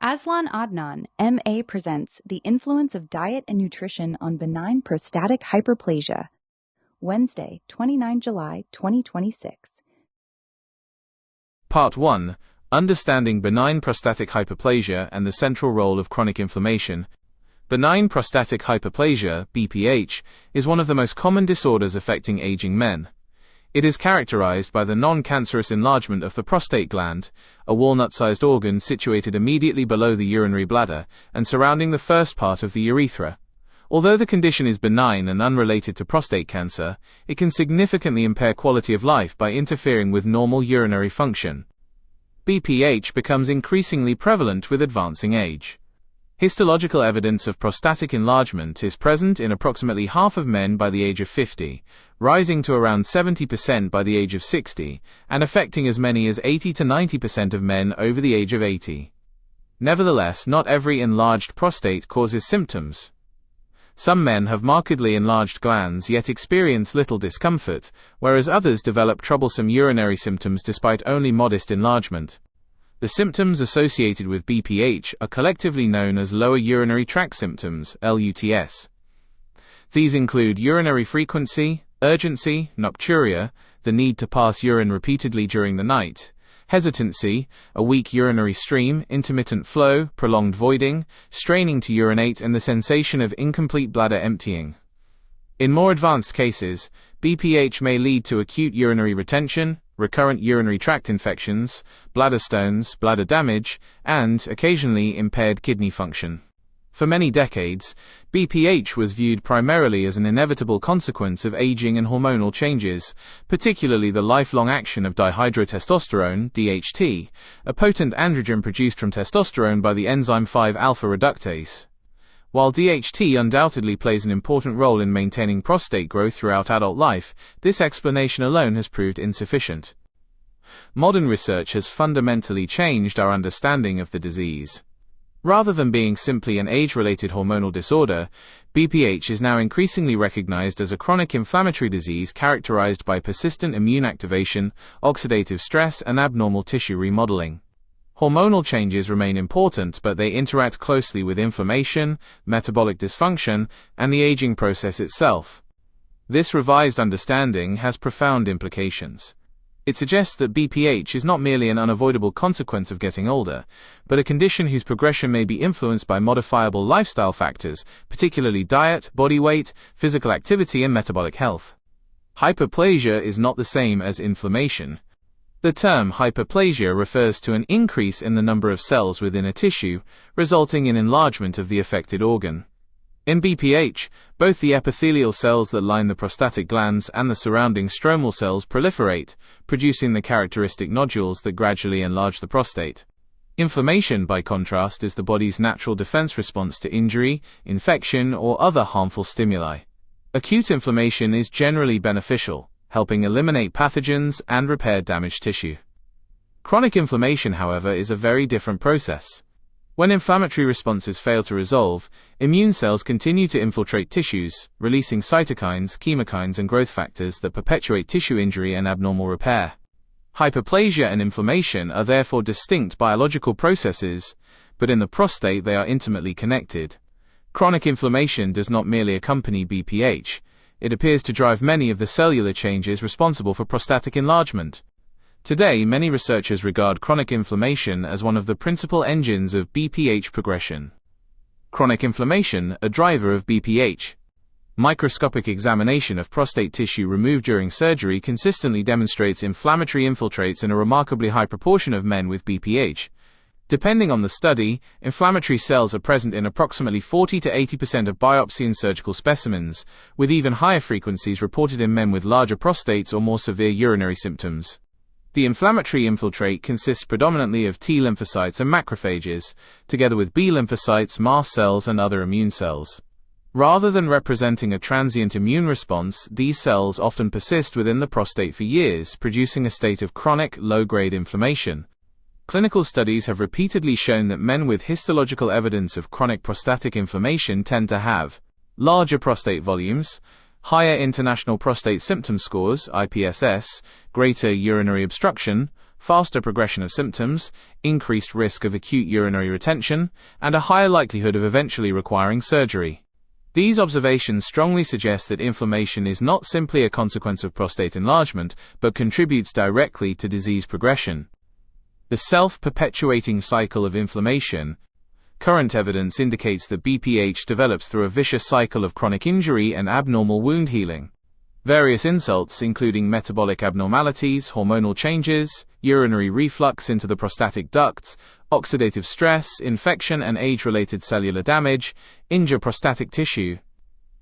Aslan Adnan, MA, presents The Influence of Diet and Nutrition on Benign Prostatic Hyperplasia, Wednesday, 29 July 2026. Part 1. Understanding benign prostatic hyperplasia and the central role of chronic inflammation. Benign prostatic hyperplasia, BPH, is one of the most common disorders affecting aging men. It is characterized by the non-cancerous enlargement of the prostate gland, a walnut-sized organ situated immediately below the urinary bladder and surrounding the first part of the urethra. Although the condition is benign and unrelated to prostate cancer, it can significantly impair quality of life by interfering with normal urinary function. BPH becomes increasingly prevalent with advancing age. Histological evidence of prostatic enlargement is present in approximately half of men by the age of 50, rising to around 70% by the age of 60, and affecting as many as 80 to 90% of men over the age of 80. Nevertheless, not every enlarged prostate causes symptoms. Some men have markedly enlarged glands yet experience little discomfort, whereas others develop troublesome urinary symptoms despite only modest enlargement. The symptoms associated with BPH are collectively known as lower urinary tract symptoms, LUTS. These include urinary frequency, urgency, nocturia, the need to pass urine repeatedly during the night, hesitancy, a weak urinary stream, intermittent flow, prolonged voiding, straining to urinate, and the sensation of incomplete bladder emptying. In more advanced cases, BPH may lead to acute urinary retention, recurrent urinary tract infections, bladder stones, bladder damage, and, occasionally, impaired kidney function. For many decades, BPH was viewed primarily as an inevitable consequence of aging and hormonal changes, particularly the lifelong action of dihydrotestosterone, DHT, a potent androgen produced from testosterone by the enzyme 5-alpha reductase. While DHT undoubtedly plays an important role in maintaining prostate growth throughout adult life, this explanation alone has proved insufficient. Modern research has fundamentally changed our understanding of the disease. Rather than being simply an age-related hormonal disorder, BPH is now increasingly recognized as a chronic inflammatory disease characterized by persistent immune activation, oxidative stress, and abnormal tissue remodeling. Hormonal changes remain important, but they interact closely with inflammation, metabolic dysfunction, and the aging process itself. This revised understanding has profound implications. It suggests that BPH is not merely an unavoidable consequence of getting older, but a condition whose progression may be influenced by modifiable lifestyle factors, particularly diet, body weight, physical activity, and metabolic health. Hyperplasia is not the same as inflammation. The term hyperplasia refers to an increase in the number of cells within a tissue, resulting in enlargement of the affected organ. In BPH, both the epithelial cells that line the prostatic glands and the surrounding stromal cells proliferate, producing the characteristic nodules that gradually enlarge the prostate. Inflammation, by contrast, is the body's natural defense response to injury, infection, or other harmful stimuli. Acute inflammation is generally beneficial, helping eliminate pathogens and repair damaged tissue. Chronic inflammation, however, is a very different process. When inflammatory responses fail to resolve, immune cells continue to infiltrate tissues, releasing cytokines, chemokines, and growth factors that perpetuate tissue injury and abnormal repair. Hyperplasia and inflammation are therefore distinct biological processes, but in the prostate they are intimately connected. Chronic inflammation does not merely accompany BPH. It appears to drive many of the cellular changes responsible for prostatic enlargement. Today, many researchers regard chronic inflammation as one of the principal engines of BPH progression. Chronic inflammation, a driver of BPH. Microscopic examination of prostate tissue removed during surgery consistently demonstrates inflammatory infiltrates in a remarkably high proportion of men with BPH. Depending on the study, inflammatory cells are present in approximately 40 to 80% of biopsy and surgical specimens, with even higher frequencies reported in men with larger prostates or more severe urinary symptoms. The inflammatory infiltrate consists predominantly of T lymphocytes and macrophages, together with B lymphocytes, mast cells, and other immune cells. Rather than representing a transient immune response, these cells often persist within the prostate for years, producing a state of chronic, low-grade inflammation. Clinical studies have repeatedly shown that men with histological evidence of chronic prostatic inflammation tend to have larger prostate volumes, higher International Prostate Symptom Scores, IPSS, greater urinary obstruction, faster progression of symptoms, increased risk of acute urinary retention, and a higher likelihood of eventually requiring surgery. These observations strongly suggest that inflammation is not simply a consequence of prostate enlargement, but contributes directly to disease progression. The self-perpetuating cycle of inflammation. Current evidence indicates that BPH develops through a vicious cycle of chronic injury and abnormal wound healing. Various insults, including metabolic abnormalities, hormonal changes, urinary reflux into the prostatic ducts, oxidative stress, infection, and age-related cellular damage, injure prostatic tissue.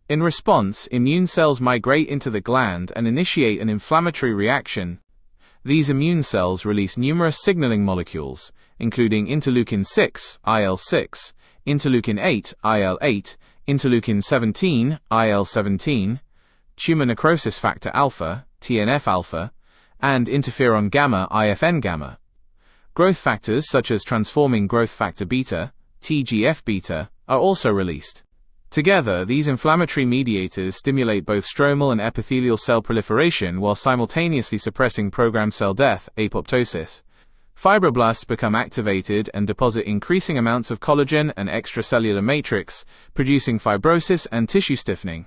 In response, immune cells migrate into the gland and initiate an inflammatory reaction. These immune cells release numerous signaling molecules, including interleukin-6, IL-6, interleukin-8, IL-8, interleukin-17, IL-17, tumor necrosis factor alpha, TNF-alpha, and interferon gamma, IFN-gamma. Growth factors such as transforming growth factor beta, TGF-beta, are also released. Together, these inflammatory mediators stimulate both stromal and epithelial cell proliferation while simultaneously suppressing programmed cell death, apoptosis. Fibroblasts become activated and deposit increasing amounts of collagen and extracellular matrix, producing fibrosis and tissue stiffening.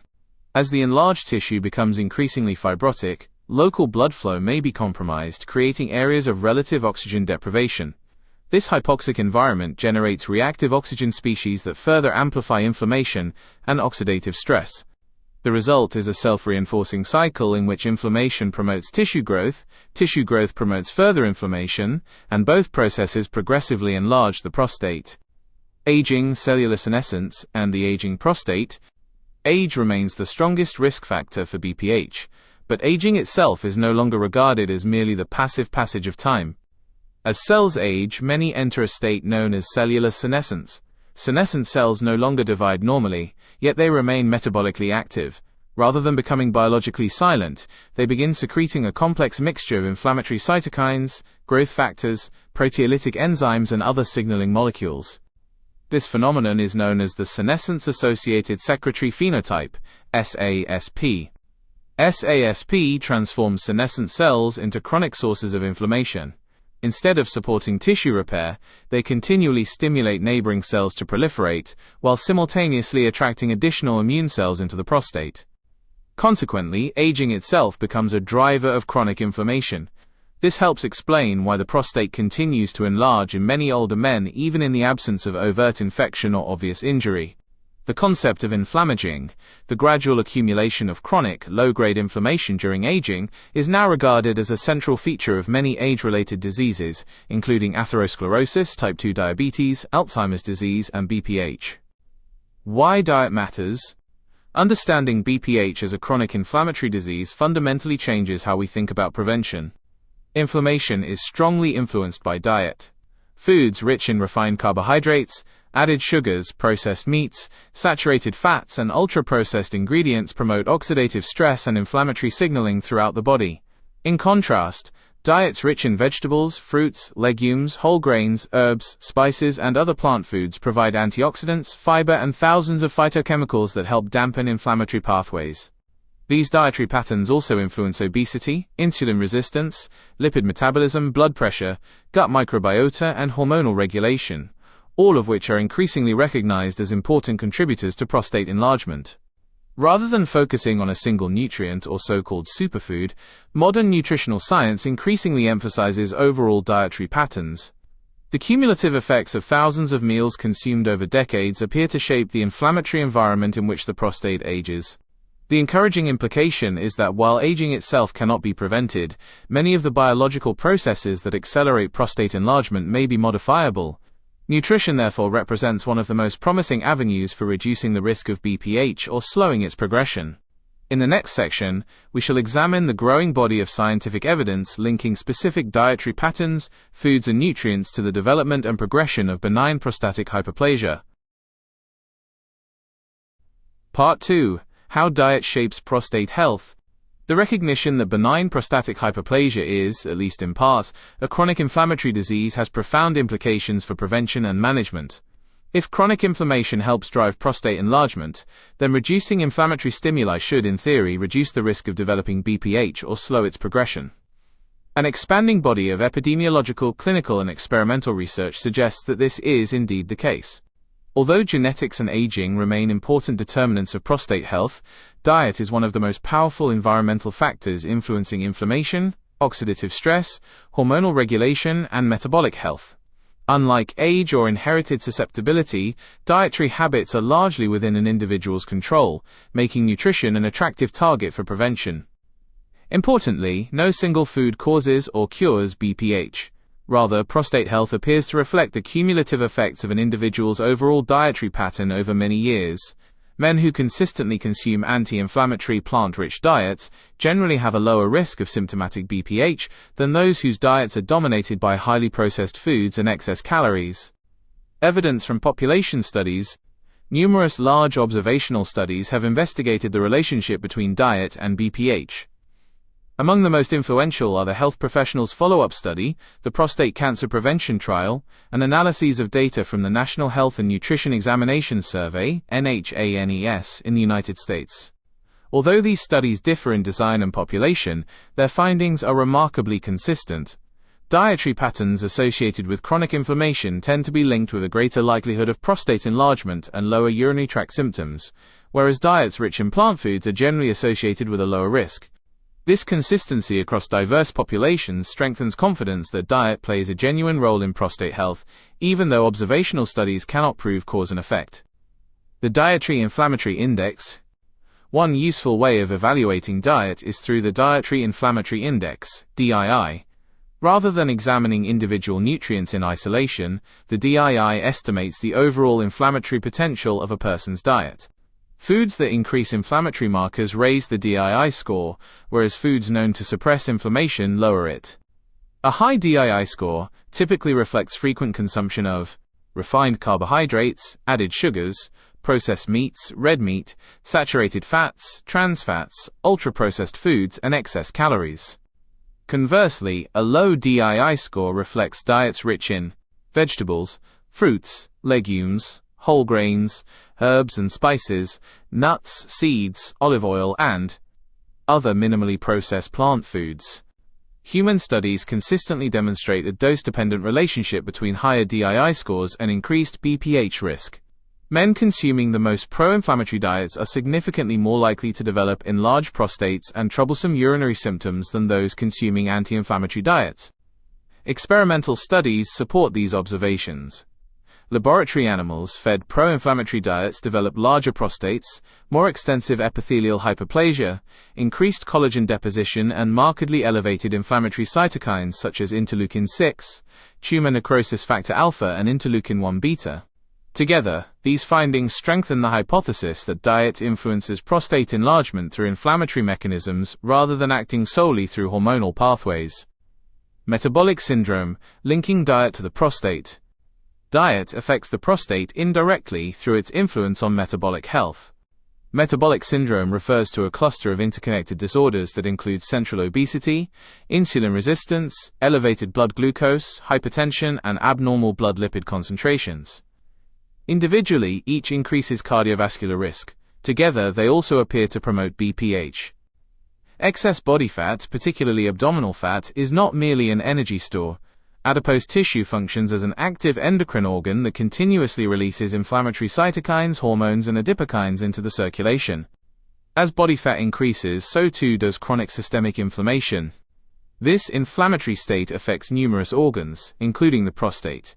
As the enlarged tissue becomes increasingly fibrotic, local blood flow may be compromised, creating areas of relative oxygen deprivation. This hypoxic environment generates reactive oxygen species that further amplify inflammation and oxidative stress. The result is a self-reinforcing cycle in which inflammation promotes tissue growth promotes further inflammation, and both processes progressively enlarge the prostate. Aging, cellular senescence, and the aging prostate. Age remains the strongest risk factor for BPH, but aging itself is no longer regarded as merely the passive passage of time. As cells age, many enter a state known as cellular senescence. Senescent cells no longer divide normally, yet they remain metabolically active. Rather than becoming biologically silent, they begin secreting a complex mixture of inflammatory cytokines, growth factors, proteolytic enzymes, and other signaling molecules. This phenomenon is known as the senescence-associated secretory phenotype, SASP. SASP transforms senescent cells into chronic sources of inflammation. Instead of supporting tissue repair, they continually stimulate neighboring cells to proliferate, while simultaneously attracting additional immune cells into the prostate. Consequently, aging itself becomes a driver of chronic inflammation. This helps explain why the prostate continues to enlarge in many older men even in the absence of overt infection or obvious injury. The concept of inflammaging, the gradual accumulation of chronic, low-grade inflammation during aging, is now regarded as a central feature of many age-related diseases, including atherosclerosis, type 2 diabetes, Alzheimer's disease, and BPH. Why diet matters? Understanding BPH as a chronic inflammatory disease fundamentally changes how we think about prevention. Inflammation is strongly influenced by diet. Foods rich in refined carbohydrates, added sugars, processed meats, saturated fats, and ultra-processed ingredients promote oxidative stress and inflammatory signaling throughout the body. In contrast, diets rich in vegetables, fruits, legumes, whole grains, herbs, spices, and other plant foods provide antioxidants, fiber, and thousands of phytochemicals that help dampen inflammatory pathways. These dietary patterns also influence obesity, insulin resistance, lipid metabolism, blood pressure, gut microbiota, and hormonal regulation, all of which are increasingly recognized as important contributors to prostate enlargement. Rather than focusing on a single nutrient or so-called superfood, modern nutritional science increasingly emphasizes overall dietary patterns. The cumulative effects of thousands of meals consumed over decades appear to shape the inflammatory environment in which the prostate ages. The encouraging implication is that while aging itself cannot be prevented, many of the biological processes that accelerate prostate enlargement may be modifiable. Nutrition therefore represents one of the most promising avenues for reducing the risk of BPH or slowing its progression. In the next section, we shall examine the growing body of scientific evidence linking specific dietary patterns, foods, and nutrients to the development and progression of benign prostatic hyperplasia. Part 2. How diet shapes prostate health. The recognition that benign prostatic hyperplasia is, at least in part, a chronic inflammatory disease has profound implications for prevention and management. If chronic inflammation helps drive prostate enlargement, then reducing inflammatory stimuli should, in theory, reduce the risk of developing BPH or slow its progression. An expanding body of epidemiological, clinical, and experimental research suggests that this is indeed the case. Although genetics and aging remain important determinants of prostate health, diet is one of the most powerful environmental factors influencing inflammation, oxidative stress, hormonal regulation, and metabolic health. Unlike age or inherited susceptibility, dietary habits are largely within an individual's control, making nutrition an attractive target for prevention. Importantly, no single food causes or cures BPH. Rather, prostate health appears to reflect the cumulative effects of an individual's overall dietary pattern over many years. Men who consistently consume anti-inflammatory plant-rich diets generally have a lower risk of symptomatic BPH than those whose diets are dominated by highly processed foods and excess calories. Evidence from population studies. Numerous large observational studies have investigated the relationship between diet and BPH. Among the most influential are the Health Professionals Follow-up Study, the Prostate Cancer Prevention Trial, and analyses of data from the National Health and Nutrition Examination Survey (NHANES) in the United States. Although these studies differ in design and population, their findings are remarkably consistent. Dietary patterns associated with chronic inflammation tend to be linked with a greater likelihood of prostate enlargement and lower urinary tract symptoms, whereas diets rich in plant foods are generally associated with a lower risk. This consistency across diverse populations strengthens confidence that diet plays a genuine role in prostate health, even though observational studies cannot prove cause and effect. The Dietary Inflammatory Index. One useful way of evaluating diet is through the Dietary Inflammatory Index, DII. Rather than examining individual nutrients in isolation, the DII estimates the overall inflammatory potential of a person's diet. Foods that increase inflammatory markers raise the DII score, whereas foods known to suppress inflammation lower it. A high DII score typically reflects frequent consumption of refined carbohydrates, added sugars, processed meats, red meat, saturated fats, trans fats, ultra-processed foods, and excess calories. Conversely, a low DII score reflects diets rich in vegetables, fruits, legumes, whole grains, herbs and spices, nuts, seeds, olive oil, and other minimally processed plant foods. Human studies consistently demonstrate a dose-dependent relationship between higher DII scores and increased BPH risk. Men consuming the most pro-inflammatory diets are significantly more likely to develop enlarged prostates and troublesome urinary symptoms than those consuming anti-inflammatory diets. Experimental studies support these observations. Laboratory animals fed pro-inflammatory diets develop larger prostates, more extensive epithelial hyperplasia, increased collagen deposition, and markedly elevated inflammatory cytokines such as interleukin-6, tumor necrosis factor alpha, and interleukin-1 beta. Together, these findings strengthen the hypothesis that diet influences prostate enlargement through inflammatory mechanisms rather than acting solely through hormonal pathways. Metabolic syndrome, linking diet to the prostate. Diet affects the prostate indirectly through its influence on metabolic health. Metabolic syndrome refers to a cluster of interconnected disorders that include central obesity, insulin resistance, elevated blood glucose, hypertension, and abnormal blood lipid concentrations. Individually, each increases cardiovascular risk. Together, they also appear to promote BPH. Excess body fat, particularly abdominal fat, is not merely an energy store. Adipose tissue functions as an active endocrine organ that continuously releases inflammatory cytokines, hormones, and adipokines into the circulation. As body fat increases, so too does chronic systemic inflammation. This inflammatory state affects numerous organs, including the prostate.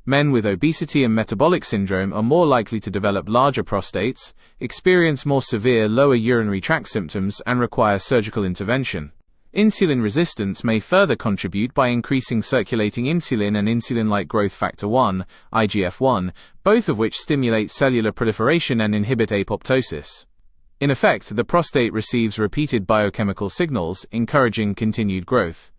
Men with obesity and metabolic syndrome are more likely to develop larger prostates, experience more severe lower urinary tract symptoms, and require surgical intervention. Insulin resistance may further contribute by increasing circulating insulin and insulin-like growth factor 1, IGF-1, both of which stimulate cellular proliferation and inhibit apoptosis. In effect, the prostate receives repeated biochemical signals, encouraging continued growth.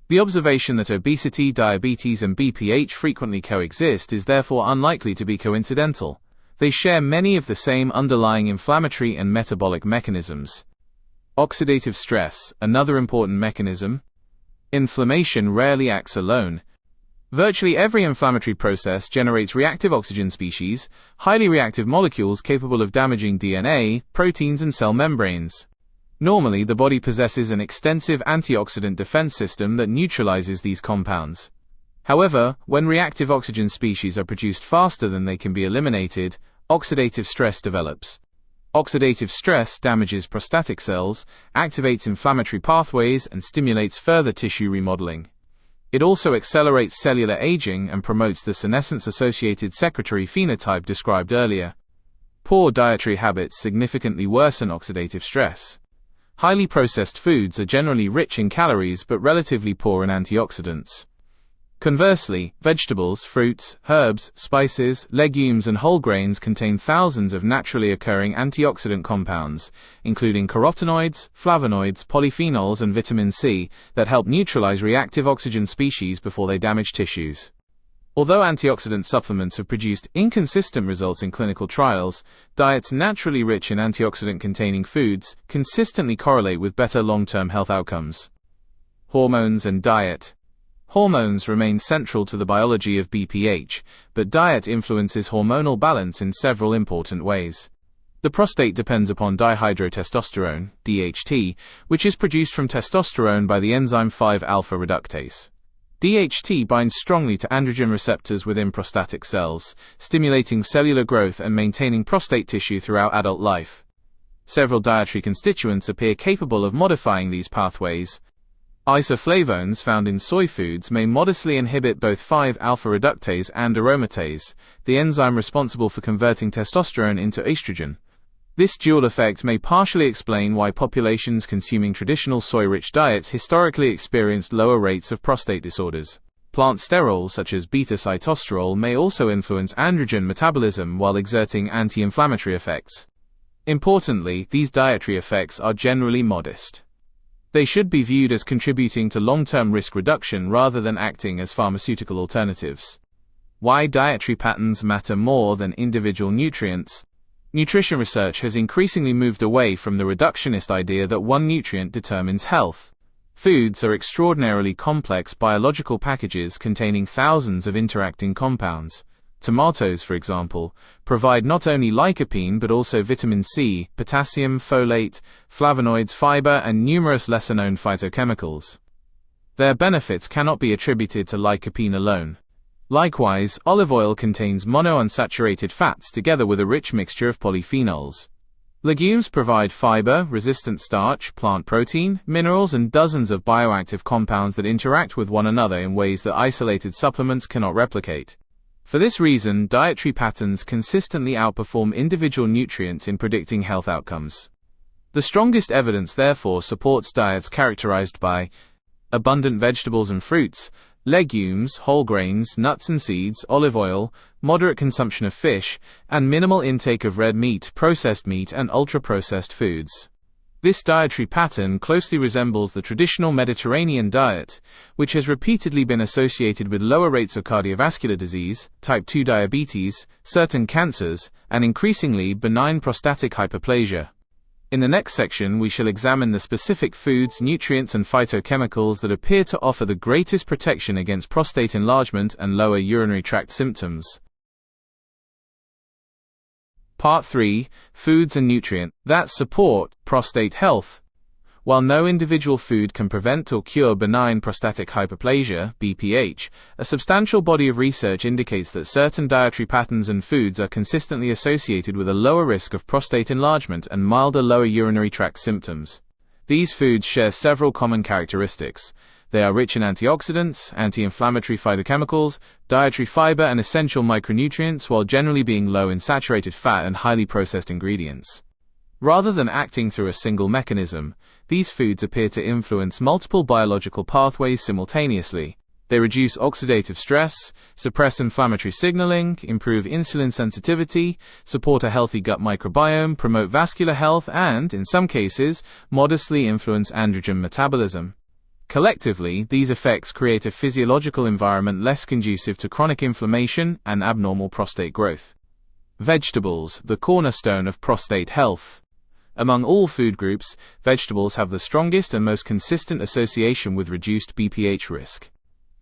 The observation that obesity, diabetes, and BPH frequently coexist is therefore unlikely to be coincidental. They share many of the same underlying inflammatory and metabolic mechanisms. Oxidative stress, another important mechanism. Inflammation rarely acts alone. Virtually every inflammatory process generates reactive oxygen species, highly reactive molecules capable of damaging DNA, proteins, and cell membranes. Normally, the body possesses an extensive antioxidant defense system that neutralizes these compounds. However, when reactive oxygen species are produced faster than they can be eliminated, oxidative stress develops. Oxidative stress damages prostatic cells, activates inflammatory pathways, and stimulates further tissue remodeling. It also accelerates cellular aging and promotes the senescence-associated secretory phenotype described earlier. Poor dietary habits significantly worsen oxidative stress. Highly processed foods are generally rich in calories but relatively poor in antioxidants. Conversely, vegetables, fruits, herbs, spices, legumes, and whole grains contain thousands of naturally occurring antioxidant compounds, including carotenoids, flavonoids, polyphenols, and vitamin C, that help neutralize reactive oxygen species before they damage tissues. Although antioxidant supplements have produced inconsistent results in clinical trials, diets naturally rich in antioxidant-containing foods consistently correlate with better long-term health outcomes. Hormones and diet. Hormones remain central to the biology of BPH, but diet influences hormonal balance in several important ways. The prostate depends upon dihydrotestosterone, DHT, which is produced from testosterone by the enzyme 5-alpha reductase. DHT binds strongly to androgen receptors within prostatic cells, stimulating cellular growth and maintaining prostate tissue throughout adult life. Several dietary constituents appear capable of modifying these pathways. Isoflavones found in soy foods may modestly inhibit both 5-alpha reductase and aromatase, the enzyme responsible for converting testosterone into estrogen. This dual effect may partially explain why populations consuming traditional soy-rich diets historically experienced lower rates of prostate disorders. Plant sterols such as beta-sitosterol may also influence androgen metabolism while exerting anti-inflammatory effects. Importantly, these dietary effects are generally modest. They should be viewed as contributing to long-term risk reduction rather than acting as pharmaceutical alternatives. Why dietary patterns matter more than individual nutrients. Nutrition research has increasingly moved away from the reductionist idea that one nutrient determines health. Foods are extraordinarily complex biological packages containing thousands of interacting compounds. Tomatoes, for example, provide not only lycopene but also vitamin C, potassium, folate, flavonoids, fiber, and numerous lesser-known phytochemicals. Their benefits cannot be attributed to lycopene alone. Likewise, olive oil contains monounsaturated fats together with a rich mixture of polyphenols. Legumes provide fiber, resistant starch, plant protein, minerals, and dozens of bioactive compounds that interact with one another in ways that isolated supplements cannot replicate. For this reason, dietary patterns consistently outperform individual nutrients in predicting health outcomes. The strongest evidence, therefore, supports diets characterized by abundant vegetables and fruits, legumes, whole grains, nuts and seeds, olive oil, moderate consumption of fish, and minimal intake of red meat, processed meat, and ultra-processed foods. This dietary pattern closely resembles the traditional Mediterranean diet, which has repeatedly been associated with lower rates of cardiovascular disease, type 2 diabetes, certain cancers, and increasingly benign prostatic hyperplasia. In the next section, we shall examine the specific foods, nutrients, and phytochemicals that appear to offer the greatest protection against prostate enlargement and lower urinary tract symptoms. Part 3. Foods and nutrients that support prostate health. While no individual food can prevent or cure benign prostatic hyperplasia, BPH, a substantial body of research indicates that certain dietary patterns and foods are consistently associated with a lower risk of prostate enlargement and milder lower urinary tract symptoms. These foods share several common characteristics. They are rich in antioxidants, anti-inflammatory phytochemicals, dietary fiber, and essential micronutrients, while generally being low in saturated fat and highly processed ingredients. Rather than acting through a single mechanism, these foods appear to influence multiple biological pathways simultaneously. They reduce oxidative stress, suppress inflammatory signaling, improve insulin sensitivity, support a healthy gut microbiome, promote vascular health, and, in some cases, modestly influence androgen metabolism. Collectively, these effects create a physiological environment less conducive to chronic inflammation and abnormal prostate growth. Vegetables, the cornerstone of prostate health. Among all food groups, vegetables have the strongest and most consistent association with reduced BPH risk.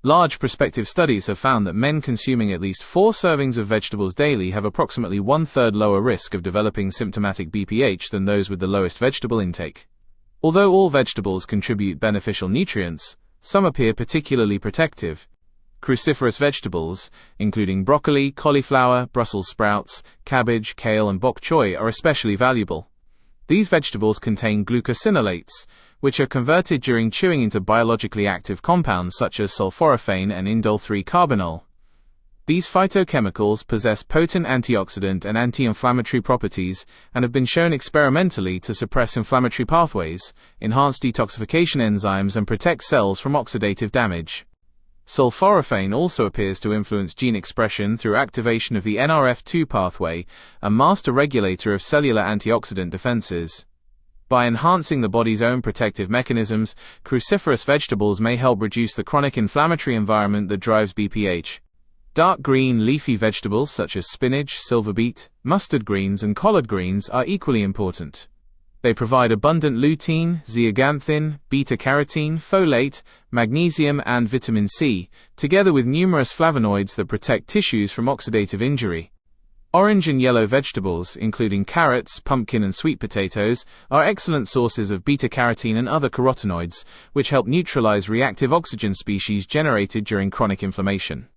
Large prospective studies have found that men consuming at least 4 servings of vegetables daily have approximately 1/3 lower risk of developing symptomatic BPH than those with the lowest vegetable intake. Although all vegetables contribute beneficial nutrients, some appear particularly protective. Cruciferous vegetables, including broccoli, cauliflower, Brussels sprouts, cabbage, kale, and bok choy, are especially valuable. These vegetables contain glucosinolates, which are converted during chewing into biologically active compounds such as sulforaphane and indole-3-carbinol. These phytochemicals possess potent antioxidant and anti-inflammatory properties and have been shown experimentally to suppress inflammatory pathways, enhance detoxification enzymes, and protect cells from oxidative damage. Sulforaphane also appears to influence gene expression through activation of the NRF2 pathway, a master regulator of cellular antioxidant defenses. By enhancing the body's own protective mechanisms, cruciferous vegetables may help reduce the chronic inflammatory environment that drives BPH. Dark green leafy vegetables such as spinach, silver beet, mustard greens, and collard greens are equally important. They provide abundant lutein, zeaxanthin, beta-carotene, folate, magnesium, and vitamin C, together with numerous flavonoids that protect tissues from oxidative injury. Orange and yellow vegetables, including carrots, pumpkin, and sweet potatoes, are excellent sources of beta-carotene and other carotenoids, which help neutralize reactive oxygen species generated during chronic inflammation.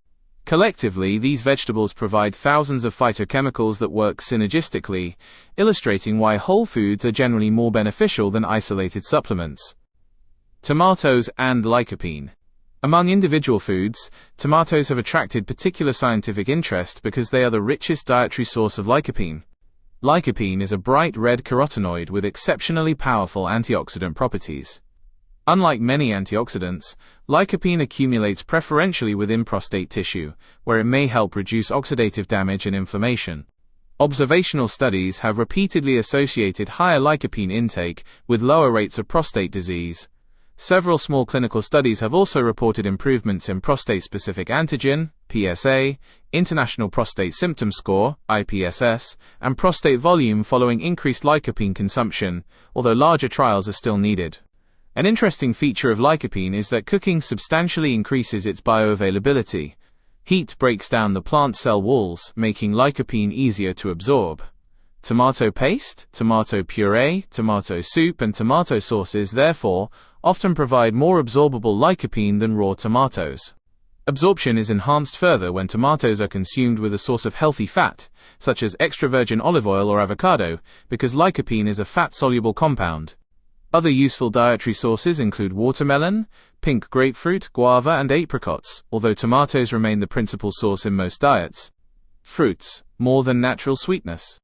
Collectively, these vegetables provide thousands of phytochemicals that work synergistically, illustrating why whole foods are generally more beneficial than isolated supplements. Tomatoes and lycopene. Among individual foods, tomatoes have attracted particular scientific interest because they are the richest dietary source of lycopene. Lycopene is a bright red carotenoid with exceptionally powerful antioxidant properties. Unlike many antioxidants, lycopene accumulates preferentially within prostate tissue, where it may help reduce oxidative damage and inflammation. Observational studies have repeatedly associated higher lycopene intake with lower rates of prostate disease. Several small clinical studies have also reported improvements in prostate-specific antigen, PSA, International Prostate Symptom Score, IPSS, and prostate volume following increased lycopene consumption, although larger trials are still needed. An interesting feature of lycopene is that cooking substantially increases its bioavailability. Heat breaks down the plant cell walls, making lycopene easier to absorb. Tomato paste, tomato puree, tomato soup, and tomato sauces therefore often provide more absorbable lycopene than raw tomatoes. Absorption is enhanced further when tomatoes are consumed with a source of healthy fat, such as extra virgin olive oil or avocado, because lycopene is a fat-soluble compound. Other useful dietary sources include watermelon, pink grapefruit, guava, and apricots, although tomatoes remain the principal source in most diets. Fruits, more than natural sweetness.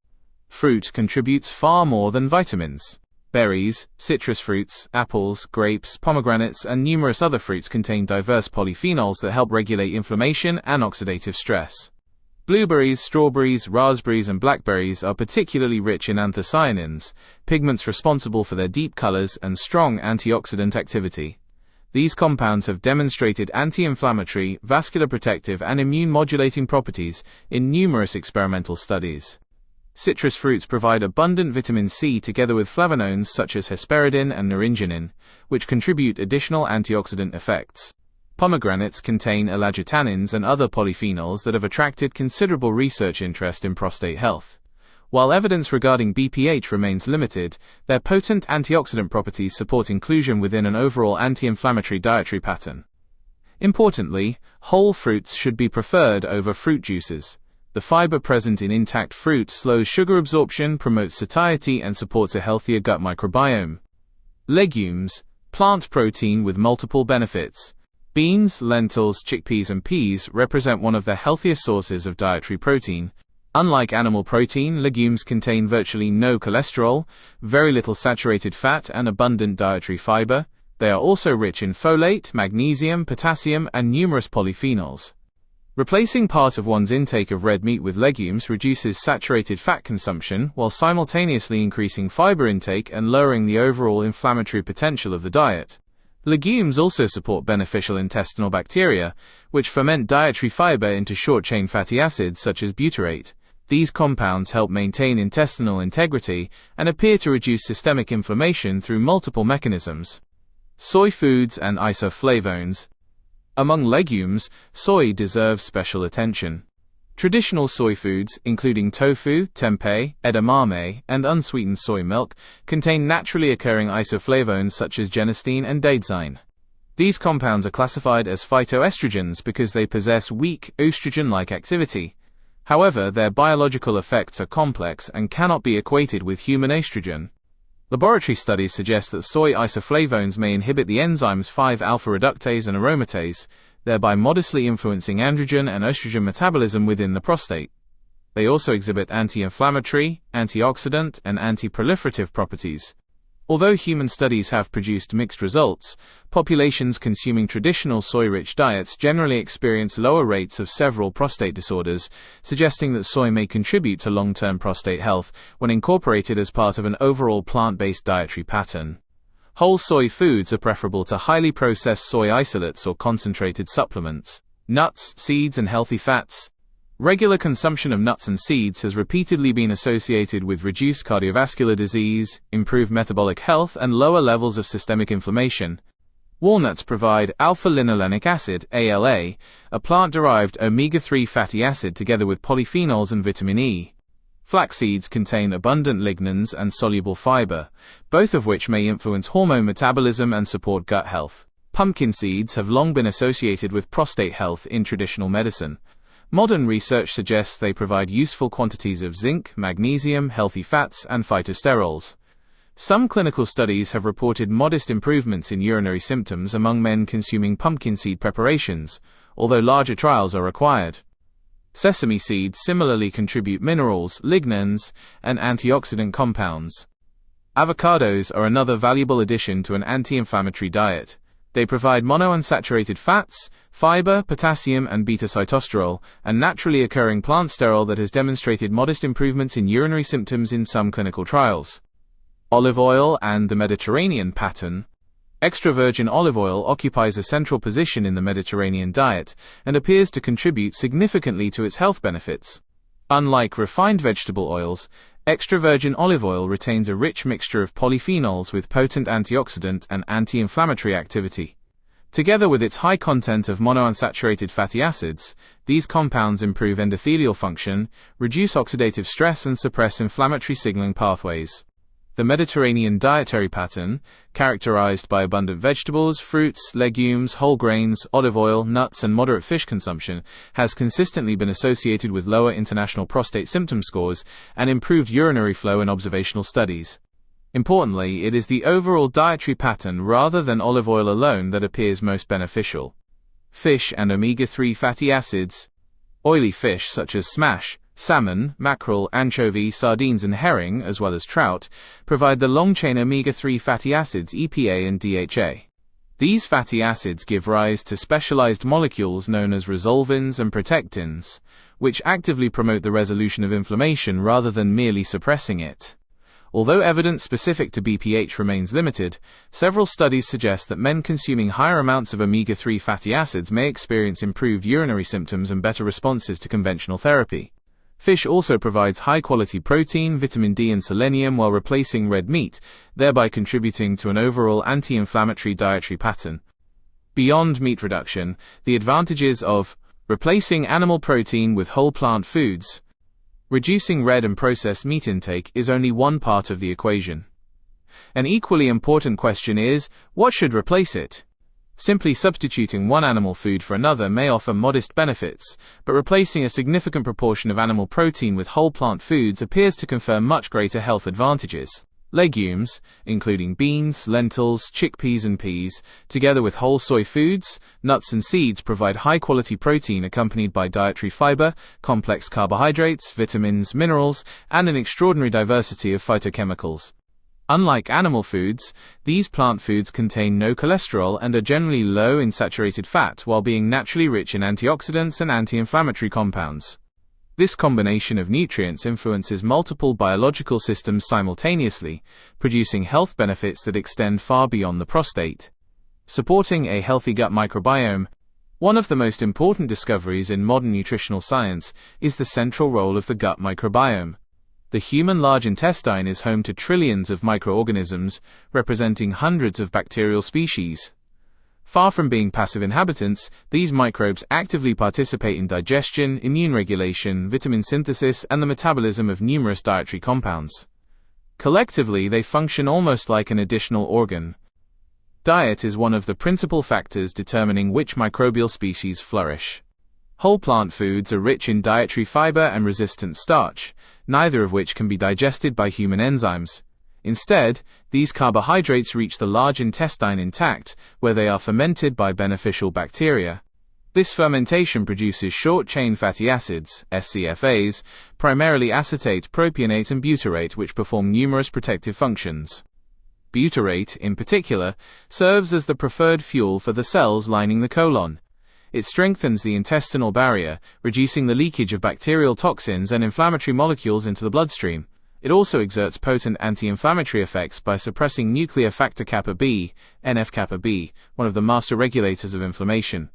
Fruit contributes far more than vitamins. Berries, citrus fruits, apples, grapes, pomegranates, and numerous other fruits contain diverse polyphenols that help regulate inflammation and oxidative stress. Blueberries, strawberries, raspberries, and blackberries are particularly rich in anthocyanins, pigments responsible for their deep colors and strong antioxidant activity. These compounds have demonstrated anti-inflammatory, vascular protective, and immune-modulating properties in numerous experimental studies. Citrus fruits provide abundant vitamin C together with flavonoids such as hesperidin and naringenin, which contribute additional antioxidant effects. Pomegranates contain elagitannins and other polyphenols that have attracted considerable research interest in prostate health. While evidence regarding BPH remains limited, their potent antioxidant properties support inclusion within an overall anti-inflammatory dietary pattern. Importantly, whole fruits should be preferred over fruit juices. The fiber present in intact fruit slows sugar absorption, promotes satiety, and supports a healthier gut microbiome. Legumes, plant protein with multiple benefits. Beans, lentils, chickpeas, and peas represent one of the healthiest sources of dietary protein. Unlike animal protein, legumes contain virtually no cholesterol, very little saturated fat, and abundant dietary fiber. They are also rich in folate, magnesium, potassium, and numerous polyphenols. Replacing part of one's intake of red meat with legumes reduces saturated fat consumption while simultaneously increasing fiber intake and lowering the overall inflammatory potential of the diet. Legumes also support beneficial intestinal bacteria, which ferment dietary fiber into short-chain fatty acids such as butyrate. These compounds help maintain intestinal integrity and appear to reduce systemic inflammation through multiple mechanisms. Soy foods and isoflavones. Among legumes, soy deserves special attention. Traditional soy foods, including tofu, tempeh, edamame, and unsweetened soy milk, contain naturally occurring isoflavones such as genistein and daidzein. These compounds are classified as phytoestrogens because they possess weak, estrogen-like activity. However, their biological effects are complex and cannot be equated with human estrogen. Laboratory studies suggest that soy isoflavones may inhibit the enzymes 5-alpha reductase and aromatase, thereby modestly influencing androgen and estrogen metabolism within the prostate. They also exhibit anti-inflammatory, antioxidant, and anti-proliferative properties. Although human studies have produced mixed results, populations consuming traditional soy-rich diets generally experience lower rates of several prostate disorders, suggesting that soy may contribute to long-term prostate health when incorporated as part of an overall plant-based dietary pattern. Whole soy foods are preferable to highly processed soy isolates or concentrated supplements. Nuts, seeds, and healthy fats. Regular consumption of nuts and seeds has repeatedly been associated with reduced cardiovascular disease, improved metabolic health, and lower levels of systemic inflammation. Walnuts provide alpha-linolenic acid, ALA, a plant-derived omega-3 fatty acid together with polyphenols and vitamin E. Flax seeds contain abundant lignans and soluble fiber, both of which may influence hormone metabolism and support gut health. Pumpkin seeds have long been associated with prostate health in traditional medicine. Modern research suggests they provide useful quantities of zinc, magnesium, healthy fats, and phytosterols. Some clinical studies have reported modest improvements in urinary symptoms among men consuming pumpkin seed preparations, although larger trials are required. Sesame seeds similarly contribute minerals, lignans, and antioxidant compounds. Avocados are another valuable addition to an anti-inflammatory diet. They provide monounsaturated fats, fiber, potassium, and beta-sitosterol, a naturally occurring plant sterol that has demonstrated modest improvements in urinary symptoms in some clinical trials. Olive oil and the Mediterranean pattern. Extra virgin olive oil occupies a central position in the Mediterranean diet and appears to contribute significantly to its health benefits. Unlike refined vegetable oils, extra virgin olive oil retains a rich mixture of polyphenols with potent antioxidant and anti-inflammatory activity. Together with its high content of monounsaturated fatty acids, these compounds improve endothelial function, reduce oxidative stress, and suppress inflammatory signaling pathways. The Mediterranean dietary pattern, characterized by abundant vegetables, fruits, legumes, whole grains, olive oil, nuts, and moderate fish consumption, has consistently been associated with lower international prostate symptom scores and improved urinary flow in observational studies. Importantly, it is the overall dietary pattern rather than olive oil alone that appears most beneficial. Fish and omega-3 fatty acids. Oily fish such as smash, salmon, mackerel, anchovy, sardines, and herring, as well as trout, provide the long-chain omega-3 fatty acids EPA and DHA. These fatty acids give rise to specialized molecules known as resolvins and protectins, which actively promote the resolution of inflammation rather than merely suppressing it. Although evidence specific to BPH remains limited, several studies suggest that men consuming higher amounts of omega-3 fatty acids may experience improved urinary symptoms and better responses to conventional therapy. Fish also provides high-quality protein, vitamin D, and selenium while replacing red meat, thereby contributing to an overall anti-inflammatory dietary pattern. Beyond meat reduction, the advantages of replacing animal protein with whole plant foods. Reducing red and processed meat intake is only one part of the equation. An equally important question is, what should replace it? Simply substituting one animal food for another may offer modest benefits, but replacing a significant proportion of animal protein with whole plant foods appears to confer much greater health advantages. Legumes, including beans, lentils, chickpeas, and peas, together with whole soy foods, nuts, and seeds provide high-quality protein accompanied by dietary fiber, complex carbohydrates, vitamins, minerals, and an extraordinary diversity of phytochemicals. Unlike animal foods, these plant foods contain no cholesterol and are generally low in saturated fat while being naturally rich in antioxidants and anti-inflammatory compounds. This combination of nutrients influences multiple biological systems simultaneously, producing health benefits that extend far beyond the prostate. Supporting a healthy gut microbiome. One of the most important discoveries in modern nutritional science is the central role of the gut microbiome. The human large intestine is home to trillions of microorganisms, representing hundreds of bacterial species. Far from being passive inhabitants, these microbes actively participate in digestion, immune regulation, vitamin synthesis, and the metabolism of numerous dietary compounds. Collectively, they function almost like an additional organ. Diet is one of the principal factors determining which microbial species flourish. Whole plant foods are rich in dietary fiber and resistant starch, neither of which can be digested by human enzymes. Instead, these carbohydrates reach the large intestine intact, where they are fermented by beneficial bacteria. This fermentation produces short-chain fatty acids, SCFAs, primarily acetate, propionate, and butyrate, which perform numerous protective functions. Butyrate, in particular, serves as the preferred fuel for the cells lining the colon. It strengthens the intestinal barrier, reducing the leakage of bacterial toxins and inflammatory molecules into the bloodstream. It also exerts potent anti-inflammatory effects by suppressing nuclear factor kappa B, NF-kappa B, one of the master regulators of inflammation.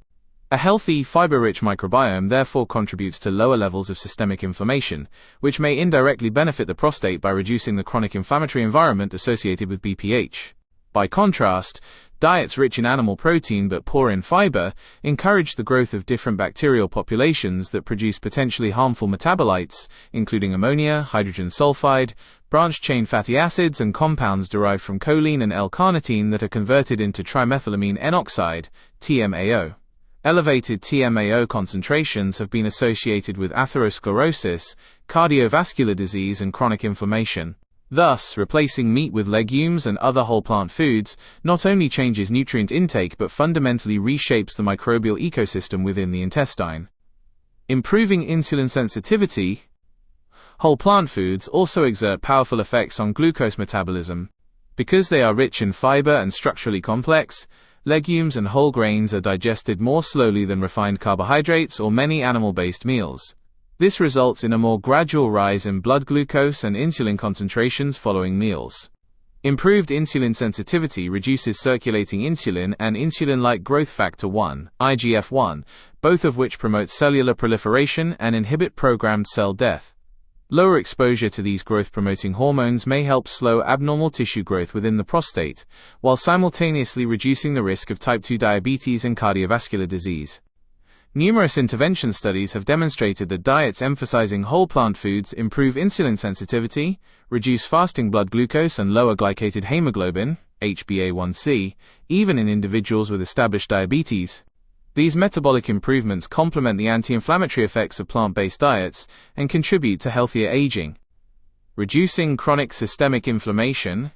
A healthy, fiber-rich microbiome therefore contributes to lower levels of systemic inflammation, which may indirectly benefit the prostate by reducing the chronic inflammatory environment associated with BPH. By contrast, diets rich in animal protein but poor in fiber encourage the growth of different bacterial populations that produce potentially harmful metabolites, including ammonia, hydrogen sulfide, branched-chain fatty acids, and compounds derived from choline and L-carnitine that are converted into trimethylamine N-oxide, TMAO. Elevated TMAO concentrations have been associated with atherosclerosis, cardiovascular disease, and chronic inflammation. Thus, replacing meat with legumes and other whole plant foods not only changes nutrient intake but fundamentally reshapes the microbial ecosystem within the intestine. Improving insulin sensitivity. Whole plant foods also exert powerful effects on glucose metabolism. Because they are rich in fiber and structurally complex, legumes and whole grains are digested more slowly than refined carbohydrates or many animal-based meals. This results in a more gradual rise in blood glucose and insulin concentrations following meals. Improved insulin sensitivity reduces circulating insulin and insulin-like growth factor 1, IGF-1, both of which promote cellular proliferation and inhibit programmed cell death. Lower exposure to these growth-promoting hormones may help slow abnormal tissue growth within the prostate, while simultaneously reducing the risk of type 2 diabetes and cardiovascular disease. Numerous intervention studies have demonstrated that diets emphasizing whole plant foods improve insulin sensitivity, reduce fasting blood glucose, and lower glycated hemoglobin, HbA1c, even in individuals with established diabetes. These metabolic improvements complement the anti-inflammatory effects of plant-based diets and contribute to healthier aging. Reducing chronic systemic inflammation.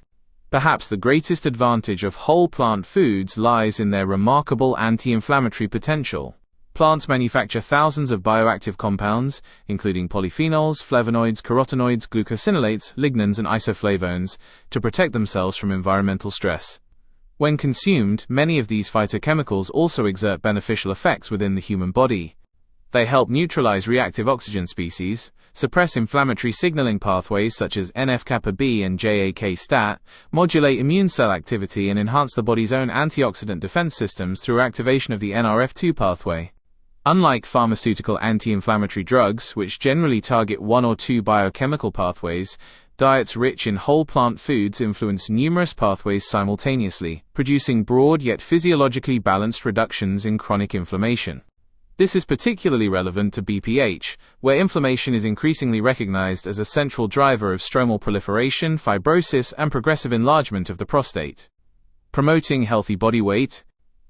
Perhaps the greatest advantage of whole plant foods lies in their remarkable anti-inflammatory potential. Plants manufacture thousands of bioactive compounds, including polyphenols, flavonoids, carotenoids, glucosinolates, lignans, and isoflavones, to protect themselves from environmental stress. When consumed, many of these phytochemicals also exert beneficial effects within the human body. They help neutralize reactive oxygen species, suppress inflammatory signaling pathways such as NF-kappa B and JAK-STAT, modulate immune cell activity, and enhance the body's own antioxidant defense systems through activation of the NRF2 pathway. Unlike pharmaceutical anti-inflammatory drugs, which generally target one or two biochemical pathways, diets rich in whole plant foods influence numerous pathways simultaneously, producing broad yet physiologically balanced reductions in chronic inflammation. This is particularly relevant to BPH, where inflammation is increasingly recognized as a central driver of stromal proliferation, fibrosis, and progressive enlargement of the prostate. Promoting healthy body weight.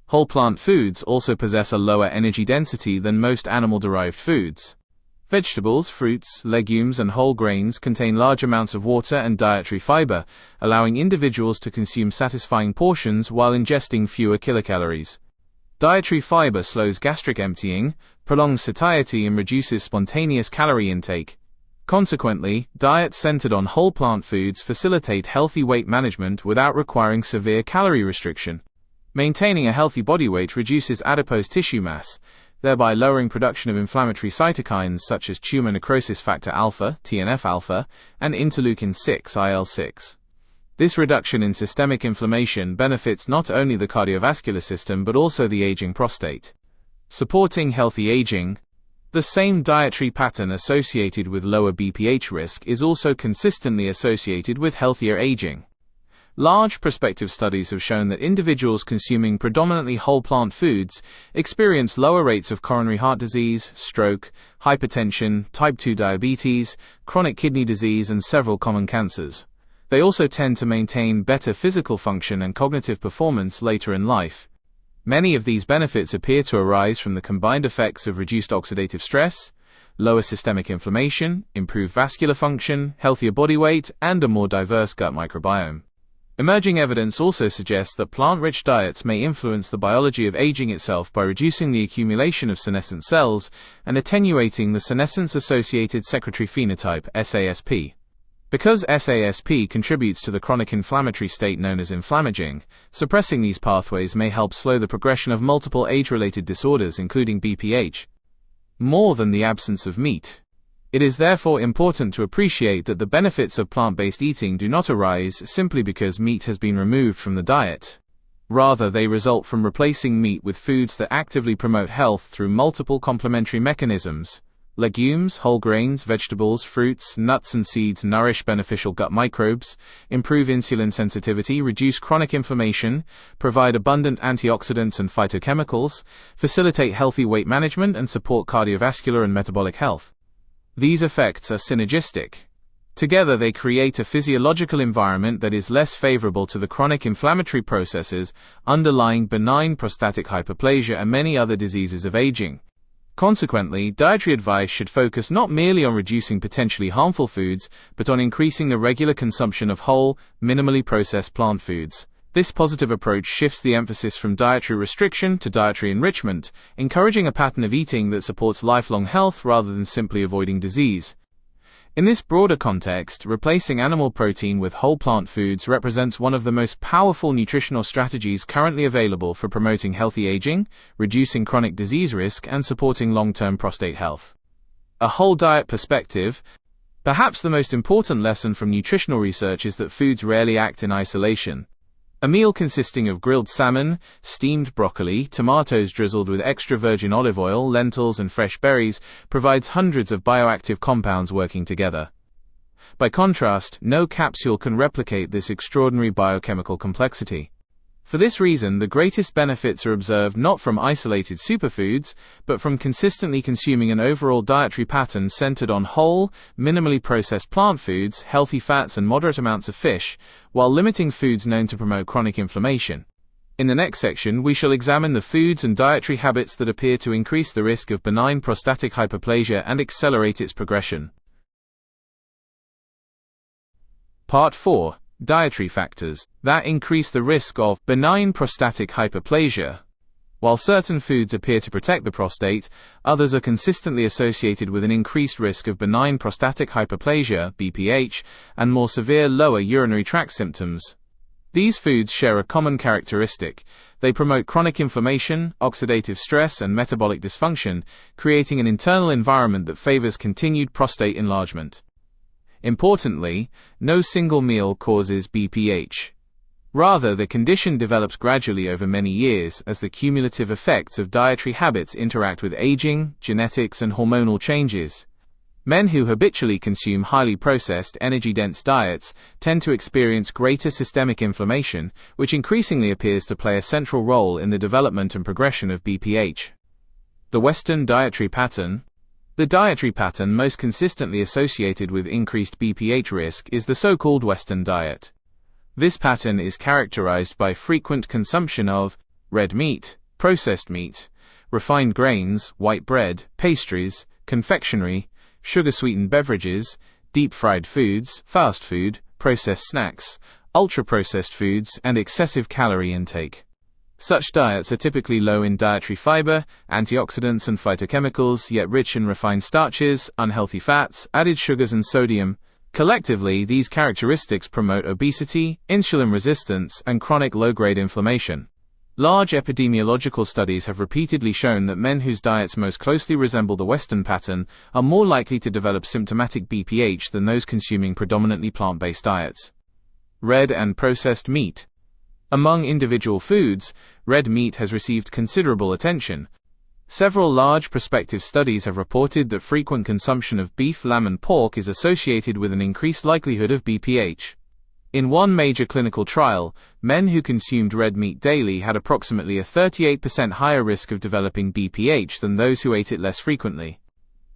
Whole plant foods also possess a lower energy density than most animal-derived foods. Vegetables, fruits, legumes, and whole grains contain large amounts of water and dietary fiber, allowing individuals to consume satisfying portions while ingesting fewer kilocalories. Dietary fiber slows gastric emptying, prolongs satiety, and reduces spontaneous calorie intake. Consequently, diets centered on whole plant foods facilitate healthy weight management without requiring severe calorie restriction. Maintaining a healthy body weight reduces adipose tissue mass, thereby lowering production of inflammatory cytokines such as tumor necrosis factor alpha, TNF-alpha, and interleukin-6, IL-6. This reduction in systemic inflammation benefits not only the cardiovascular system but also the aging prostate. Supporting healthy aging. The same dietary pattern associated with lower BPH risk is also consistently associated with healthier aging. Large prospective studies have shown that individuals consuming predominantly whole plant foods experience lower rates of coronary heart disease, stroke, hypertension, type 2 diabetes, chronic kidney disease, and several common cancers. They also tend to maintain better physical function and cognitive performance later in life. Many of these benefits appear to arise from the combined effects of reduced oxidative stress, lower systemic inflammation, improved vascular function, healthier body weight, and a more diverse gut microbiome. Emerging evidence also suggests that plant-rich diets may influence the biology of aging itself by reducing the accumulation of senescent cells and attenuating the senescence-associated secretory phenotype, SASP. Because SASP contributes to the chronic inflammatory state known as inflammaging, suppressing these pathways may help slow the progression of multiple age-related disorders including BPH. More than the absence of meat. It is therefore important to appreciate that the benefits of plant-based eating do not arise simply because meat has been removed from the diet. Rather, they result from replacing meat with foods that actively promote health through multiple complementary mechanisms. Legumes, whole grains, vegetables, fruits, nuts and seeds nourish beneficial gut microbes, improve insulin sensitivity, reduce chronic inflammation, provide abundant antioxidants and phytochemicals, facilitate healthy weight management, and support cardiovascular and metabolic health. These effects are synergistic. Together they create a physiological environment that is less favorable to the chronic inflammatory processes underlying benign prostatic hyperplasia and many other diseases of aging. Consequently, dietary advice should focus not merely on reducing potentially harmful foods, but on increasing the regular consumption of whole, minimally processed plant foods. This positive approach shifts the emphasis from dietary restriction to dietary enrichment, encouraging a pattern of eating that supports lifelong health rather than simply avoiding disease. In this broader context, replacing animal protein with whole plant foods represents one of the most powerful nutritional strategies currently available for promoting healthy aging, reducing chronic disease risk, and supporting long-term prostate health. A whole diet perspective. Perhaps the most important lesson from nutritional research is that foods rarely act in isolation. A meal consisting of grilled salmon, steamed broccoli, tomatoes drizzled with extra virgin olive oil, lentils and fresh berries provides hundreds of bioactive compounds working together. By contrast, no capsule can replicate this extraordinary biochemical complexity. For this reason, the greatest benefits are observed not from isolated superfoods, but from consistently consuming an overall dietary pattern centered on whole, minimally processed plant foods, healthy fats and moderate amounts of fish, while limiting foods known to promote chronic inflammation. In the next section, we shall examine the foods and dietary habits that appear to increase the risk of benign prostatic hyperplasia and accelerate its progression. Part 4. Dietary factors that increase the risk of benign prostatic hyperplasia. While certain foods appear to protect the prostate, others are consistently associated with an increased risk of benign prostatic hyperplasia, BPH, and more severe lower urinary tract symptoms. These foods share a common characteristic. They promote chronic inflammation, oxidative stress, and metabolic dysfunction, creating an internal environment that favors continued prostate enlargement. Importantly, no single meal causes BPH. Rather, the condition develops gradually over many years as the cumulative effects of dietary habits interact with aging, genetics, and hormonal changes. Men who habitually consume highly processed, energy-dense diets tend to experience greater systemic inflammation, which increasingly appears to play a central role in the development and progression of BPH. The Western dietary pattern. The dietary pattern most consistently associated with increased BPH risk is the so-called Western diet. This pattern is characterized by frequent consumption of red meat, processed meat, refined grains, white bread, pastries, confectionery, sugar-sweetened beverages, deep-fried foods, fast food, processed snacks, ultra-processed foods, and excessive calorie intake. Such diets are typically low in dietary fiber, antioxidants and phytochemicals, yet rich in refined starches, unhealthy fats, added sugars and sodium. Collectively, these characteristics promote obesity, insulin resistance, and chronic low-grade inflammation. Large epidemiological studies have repeatedly shown that men whose diets most closely resemble the Western pattern are more likely to develop symptomatic BPH than those consuming predominantly plant-based diets. Red and processed meat. Among individual foods, red meat has received considerable attention. Several large prospective studies have reported that frequent consumption of beef, lamb, and pork is associated with an increased likelihood of BPH. In one major clinical trial, men who consumed red meat daily had approximately a 38% higher risk of developing BPH than those who ate it less frequently.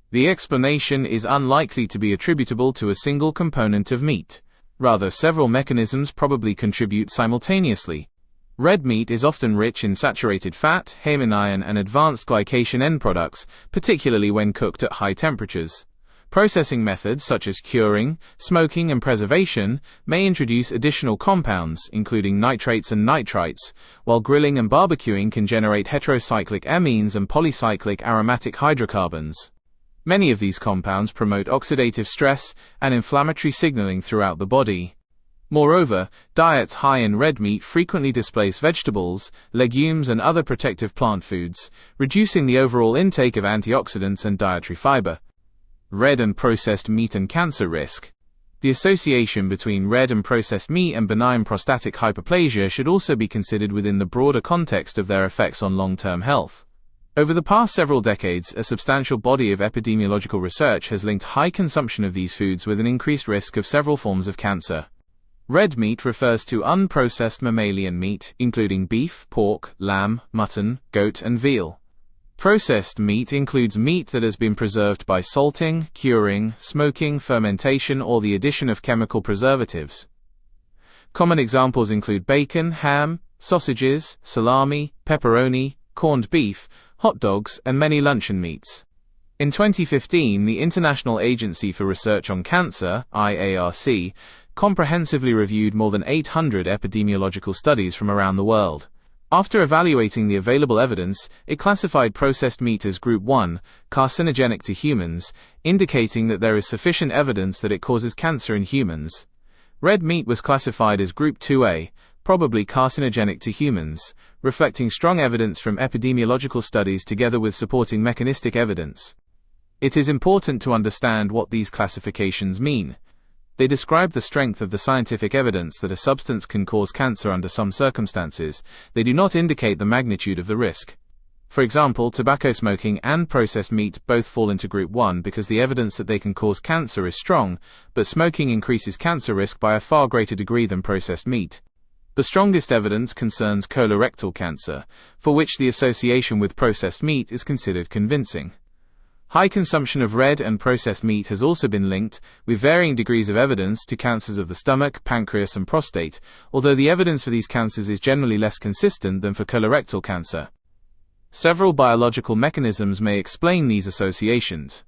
The explanation is unlikely to be attributable to a single component of meat. Rather, several mechanisms probably contribute simultaneously. Red meat is often rich in saturated fat, hemanion, and advanced glycation end products, particularly when cooked at high temperatures. Processing methods such as curing, smoking, and preservation may introduce additional compounds, including nitrates and nitrites, while grilling and barbecuing can generate heterocyclic amines and polycyclic aromatic hydrocarbons. Many of these compounds promote oxidative stress and inflammatory signaling throughout the body. Moreover, diets high in red meat frequently displace vegetables, legumes, and other protective plant foods, reducing the overall intake of antioxidants and dietary fiber. Red and processed meat and cancer risk. The association between red and processed meat and benign prostatic hyperplasia should also be considered within the broader context of their effects on long-term health. Over the past several decades, a substantial body of epidemiological research has linked high consumption of these foods with an increased risk of several forms of cancer. Red meat refers to unprocessed mammalian meat, including beef, pork, lamb, mutton, goat, and veal. Processed meat includes meat that has been preserved by salting, curing, smoking, fermentation, or the addition of chemical preservatives. Common examples include bacon, ham, sausages, salami, pepperoni, corned beef, hot dogs, and many luncheon meats. In 2015, the International Agency for Research on Cancer, IARC, comprehensively reviewed more than 800 epidemiological studies from around the world. After evaluating the available evidence, it classified processed meat as Group 1, carcinogenic to humans, indicating that there is sufficient evidence that it causes cancer in humans. Red meat was classified as Group 2A, probably carcinogenic to humans, reflecting strong evidence from epidemiological studies together with supporting mechanistic evidence. It is important to understand what these classifications mean. They describe the strength of the scientific evidence that a substance can cause cancer under some circumstances. They do not indicate the magnitude of the risk. For example, tobacco smoking and processed meat both fall into Group 1 because the evidence that they can cause cancer is strong, but smoking increases cancer risk by a far greater degree than processed meat. The strongest evidence concerns colorectal cancer, for which the association with processed meat is considered convincing. High consumption of red and processed meat has also been linked, with varying degrees of evidence, to cancers of the stomach, pancreas, and prostate, although the evidence for these cancers is generally less consistent than for colorectal cancer. Several biological mechanisms may explain these associations.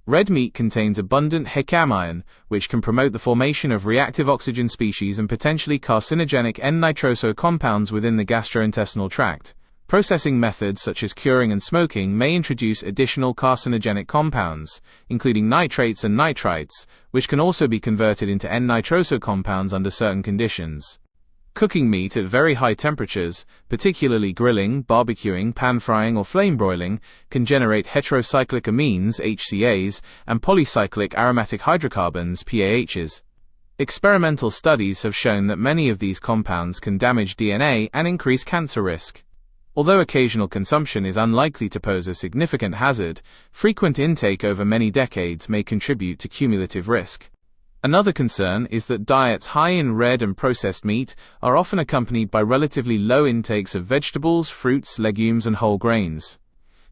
Red meat contains abundant hecamion, which can promote the formation of reactive oxygen species and potentially carcinogenic N-nitroso compounds within the gastrointestinal tract. Processing methods such as curing and smoking may introduce additional carcinogenic compounds, including nitrates and nitrites, which can also be converted into N-nitroso compounds under certain conditions. Cooking meat at very high temperatures, particularly grilling, barbecuing, pan-frying, or flame broiling, can generate heterocyclic amines (HCAs) and polycyclic aromatic hydrocarbons (PAHs). Experimental studies have shown that many of these compounds can damage DNA and increase cancer risk. Although occasional consumption is unlikely to pose a significant hazard, frequent intake over many decades may contribute to cumulative risk. Another concern is that diets high in red and processed meat are often accompanied by relatively low intakes of vegetables, fruits, legumes, and whole grains.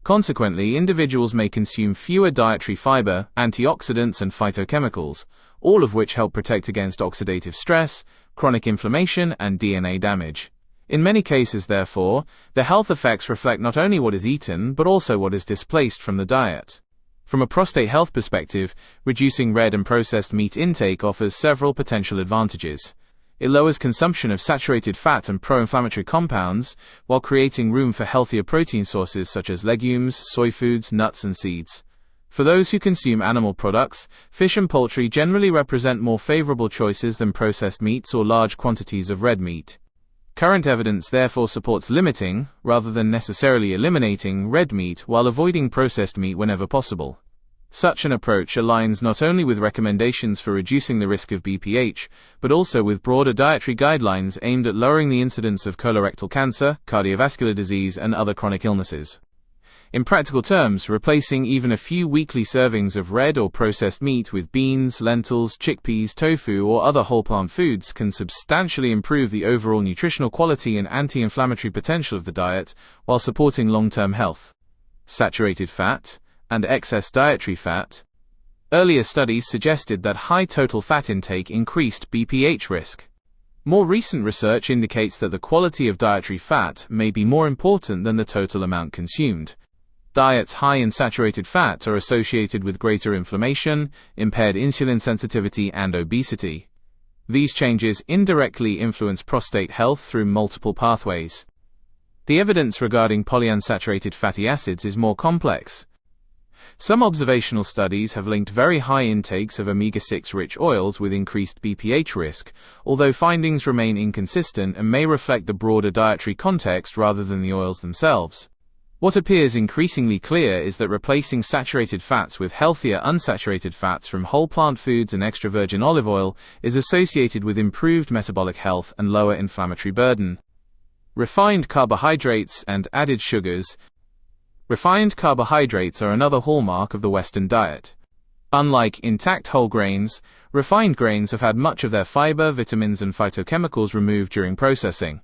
Consequently, individuals may consume fewer dietary fiber, antioxidants, and phytochemicals, all of which help protect against oxidative stress, chronic inflammation, and DNA damage. In many cases, therefore, the health effects reflect not only what is eaten but also what is displaced from the diet. From a prostate health perspective, reducing red and processed meat intake offers several potential advantages. It lowers consumption of saturated fat and pro-inflammatory compounds, while creating room for healthier protein sources such as legumes, soy foods, nuts, and seeds. For those who consume animal products, fish and poultry generally represent more favorable choices than processed meats or large quantities of red meat. Current evidence therefore supports limiting, rather than necessarily eliminating, red meat while avoiding processed meat whenever possible. Such an approach aligns not only with recommendations for reducing the risk of BPH, but also with broader dietary guidelines aimed at lowering the incidence of colorectal cancer, cardiovascular disease, and other chronic illnesses. In practical terms, replacing even a few weekly servings of red or processed meat with beans, lentils, chickpeas, tofu, or other whole plant foods can substantially improve the overall nutritional quality and anti-inflammatory potential of the diet while supporting long-term health. Saturated fat and excess dietary fat. Earlier studies suggested that high total fat intake increased BPH risk. More recent research indicates that the quality of dietary fat may be more important than the total amount consumed. Diets high in saturated fat are associated with greater inflammation, impaired insulin sensitivity, and obesity. These changes indirectly influence prostate health through multiple pathways. The evidence regarding polyunsaturated fatty acids is more complex. Some observational studies have linked very high intakes of omega-6 rich oils with increased BPH risk, although findings remain inconsistent and may reflect the broader dietary context rather than the oils themselves. What appears increasingly clear is that replacing saturated fats with healthier unsaturated fats from whole plant foods and extra virgin olive oil is associated with improved metabolic health and lower inflammatory burden. Refined carbohydrates and added sugars. Refined carbohydrates are another hallmark of the Western diet. Unlike intact whole grains, refined grains have had much of their fiber, vitamins, and phytochemicals removed during processing.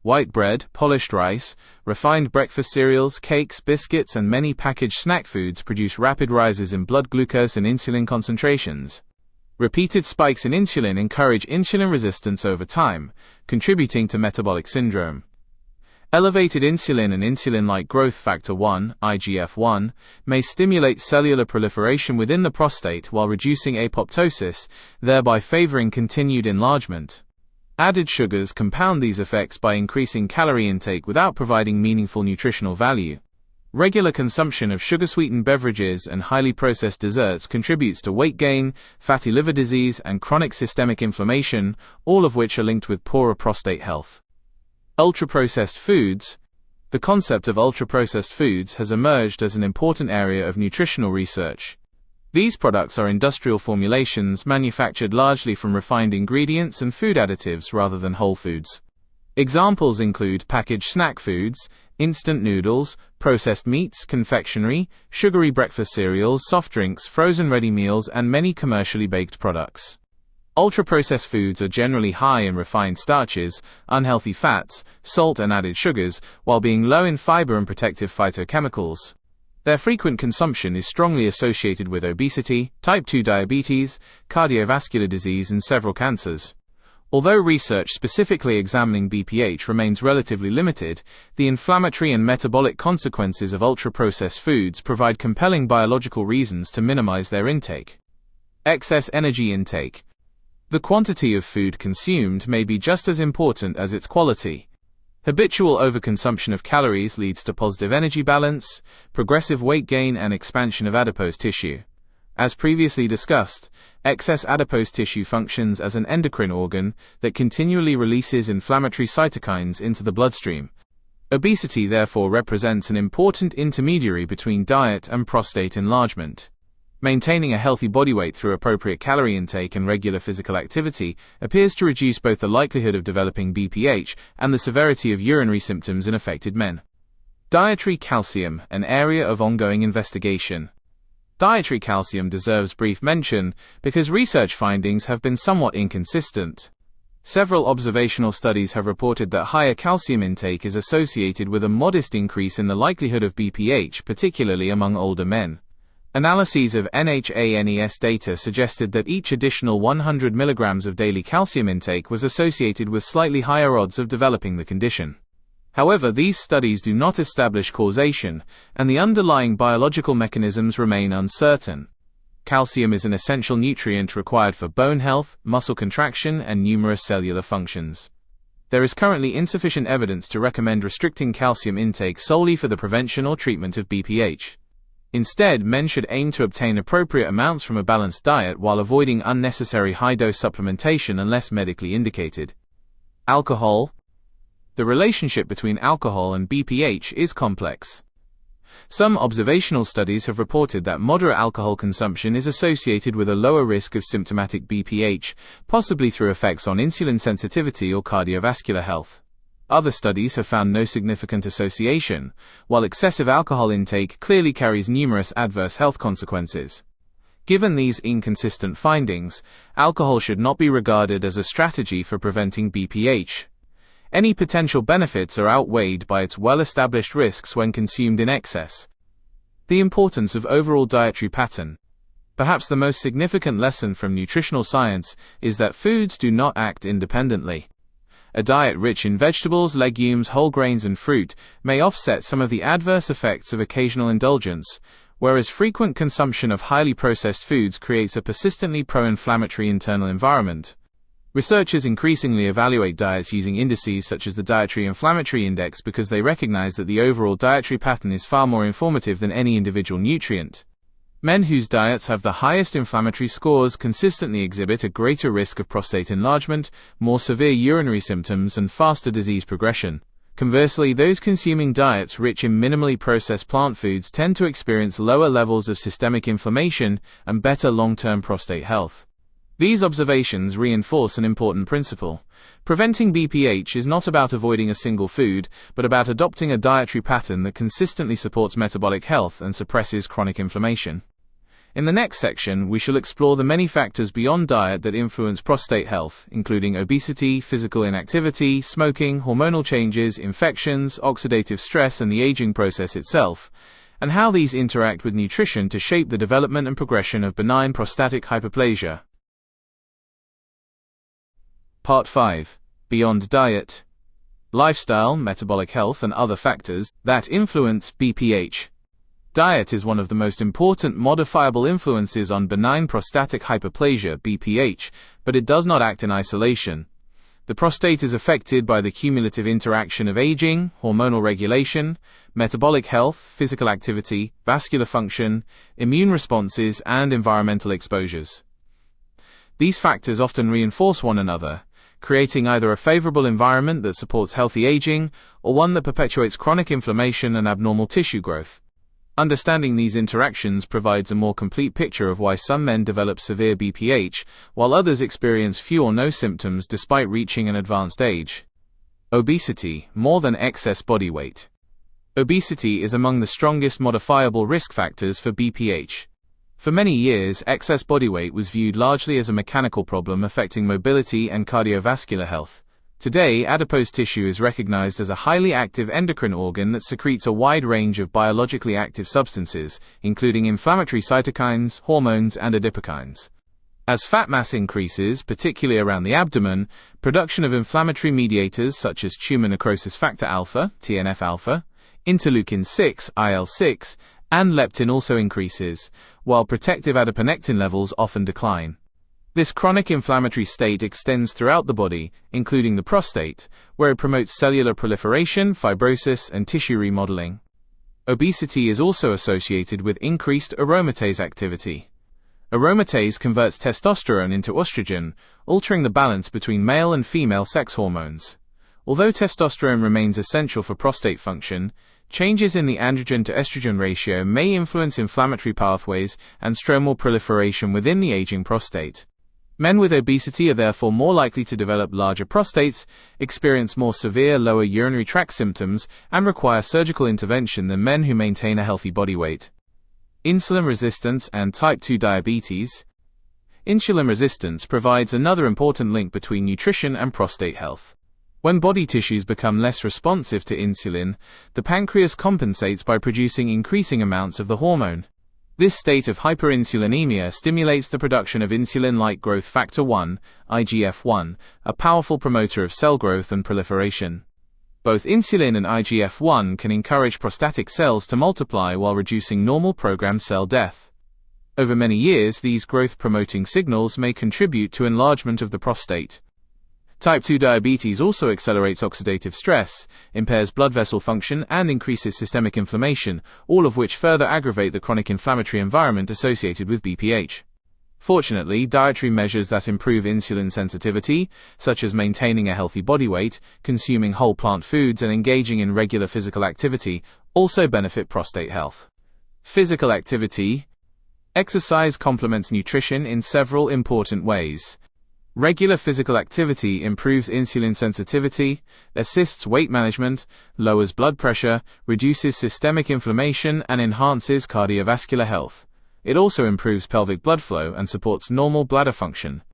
White bread, polished rice, refined breakfast cereals, cakes, biscuits, and many packaged snack foods produce rapid rises in blood glucose and insulin concentrations. Repeated spikes in insulin encourage insulin resistance over time, contributing to metabolic syndrome. Elevated insulin and insulin-like growth factor 1, IGF-1, may stimulate cellular proliferation within the prostate while reducing apoptosis, thereby favoring continued enlargement. Added sugars compound these effects by increasing calorie intake without providing meaningful nutritional value. Regular consumption of sugar-sweetened beverages and highly processed desserts contributes to weight gain, fatty liver disease, and chronic systemic inflammation, all of which are linked with poorer prostate health. Ultra-processed foods. The concept of ultra-processed foods has emerged as an important area of nutritional research. These products are industrial formulations manufactured largely from refined ingredients and food additives rather than whole foods. Examples include packaged snack foods, instant noodles, processed meats, confectionery, sugary breakfast cereals, soft drinks, frozen ready meals, and many commercially baked products. Ultra-processed foods are generally high in refined starches, unhealthy fats, salt, and added sugars, while being low in fiber and protective phytochemicals. Their frequent consumption is strongly associated with obesity, type 2 diabetes, cardiovascular disease, and several cancers. Although research specifically examining BPH remains relatively limited, the inflammatory and metabolic consequences of ultra-processed foods provide compelling biological reasons to minimize their intake. Excess energy intake. The quantity of food consumed may be just as important as its quality. Habitual overconsumption of calories leads to positive energy balance, progressive weight gain, and expansion of adipose tissue. As previously discussed, excess adipose tissue functions as an endocrine organ that continually releases inflammatory cytokines into the bloodstream. Obesity therefore represents an important intermediary between diet and prostate enlargement. Maintaining a healthy body weight through appropriate calorie intake and regular physical activity appears to reduce both the likelihood of developing BPH and the severity of urinary symptoms in affected men. Dietary calcium, an area of ongoing investigation. Dietary calcium deserves brief mention because research findings have been somewhat inconsistent. Several observational studies have reported that higher calcium intake is associated with a modest increase in the likelihood of BPH, particularly among older men. Analyses of NHANES data suggested that each additional 100 mg of daily calcium intake was associated with slightly higher odds of developing the condition. However, these studies do not establish causation, and the underlying biological mechanisms remain uncertain. Calcium is an essential nutrient required for bone health, muscle contraction, and numerous cellular functions. There is currently insufficient evidence to recommend restricting calcium intake solely for the prevention or treatment of BPH. Instead, men should aim to obtain appropriate amounts from a balanced diet while avoiding unnecessary high-dose supplementation unless medically indicated. Alcohol. The relationship between alcohol and BPH is complex. Some observational studies have reported that moderate alcohol consumption is associated with a lower risk of symptomatic BPH, possibly through effects on insulin sensitivity or cardiovascular health. Other studies have found no significant association, while excessive alcohol intake clearly carries numerous adverse health consequences. Given these inconsistent findings, alcohol should not be regarded as a strategy for preventing BPH. Any potential benefits are outweighed by its well-established risks when consumed in excess. The importance of overall dietary pattern. Perhaps the most significant lesson from nutritional science is that foods do not act independently. A diet rich in vegetables, legumes, whole grains, and fruit may offset some of the adverse effects of occasional indulgence, whereas frequent consumption of highly processed foods creates a persistently pro-inflammatory internal environment. Researchers increasingly evaluate diets using indices such as the Dietary Inflammatory Index because they recognize that the overall dietary pattern is far more informative than any individual nutrient. Men whose diets have the highest inflammatory scores consistently exhibit a greater risk of prostate enlargement, more severe urinary symptoms, and faster disease progression. Conversely, those consuming diets rich in minimally processed plant foods tend to experience lower levels of systemic inflammation and better long-term prostate health. These observations reinforce an important principle. Preventing BPH is not about avoiding a single food, but about adopting a dietary pattern that consistently supports metabolic health and suppresses chronic inflammation. In the next section, we shall explore the many factors beyond diet that influence prostate health, including obesity, physical inactivity, smoking, hormonal changes, infections, oxidative stress, and the aging process itself, and how these interact with nutrition to shape the development and progression of benign prostatic hyperplasia. Part 5. Beyond diet. Lifestyle, metabolic health, and other factors that influence BPH. Diet is one of the most important modifiable influences on benign prostatic hyperplasia (BPH), but it does not act in isolation. The prostate is affected by the cumulative interaction of aging, hormonal regulation, metabolic health, physical activity, vascular function, immune responses, and environmental exposures. These factors often reinforce one another, creating either a favorable environment that supports healthy aging or one that perpetuates chronic inflammation and abnormal tissue growth. Understanding these interactions provides a more complete picture of why some men develop severe BPH, while others experience few or no symptoms despite reaching an advanced age. Obesity, more than excess body weight. Obesity is among the strongest modifiable risk factors for BPH. For many years, excess body weight was viewed largely as a mechanical problem affecting mobility and cardiovascular health. Today, adipose tissue is recognized as a highly active endocrine organ that secretes a wide range of biologically active substances, including inflammatory cytokines, hormones, and adipokines. As fat mass increases, particularly around the abdomen, production of inflammatory mediators such as tumor necrosis factor alpha, TNF-alpha, interleukin-6, IL-6, and leptin also increases, while protective adiponectin levels often decline. This chronic inflammatory state extends throughout the body, including the prostate, where it promotes cellular proliferation, fibrosis, and tissue remodeling. Obesity is also associated with increased aromatase activity. Aromatase converts testosterone into estrogen, altering the balance between male and female sex hormones. Although testosterone remains essential for prostate function, changes in the androgen to estrogen ratio may influence inflammatory pathways and stromal proliferation within the aging prostate. Men with obesity are therefore more likely to develop larger prostates, experience more severe lower urinary tract symptoms, and require surgical intervention than men who maintain a healthy body weight. Insulin resistance and type 2 diabetes. Insulin resistance provides another important link between nutrition and prostate health. When body tissues become less responsive to insulin, the pancreas compensates by producing increasing amounts of the hormone. This state of hyperinsulinemia stimulates the production of insulin-like growth factor 1, IGF-1, a powerful promoter of cell growth and proliferation. Both insulin and IGF-1 can encourage prostatic cells to multiply while reducing normal programmed cell death. Over many years, these growth-promoting signals may contribute to enlargement of the prostate. Type 2 diabetes also accelerates oxidative stress, impairs blood vessel function, and increases systemic inflammation, all of which further aggravate the chronic inflammatory environment associated with BPH. Fortunately, dietary measures that improve insulin sensitivity, such as maintaining a healthy body weight, consuming whole plant foods, and engaging in regular physical activity, also benefit prostate health. Physical activity. Exercise complements nutrition in several important ways. Regular physical activity improves insulin sensitivity, assists weight management, lowers blood pressure, reduces systemic inflammation, and enhances cardiovascular health. It also improves pelvic blood flow and supports normal bladder function.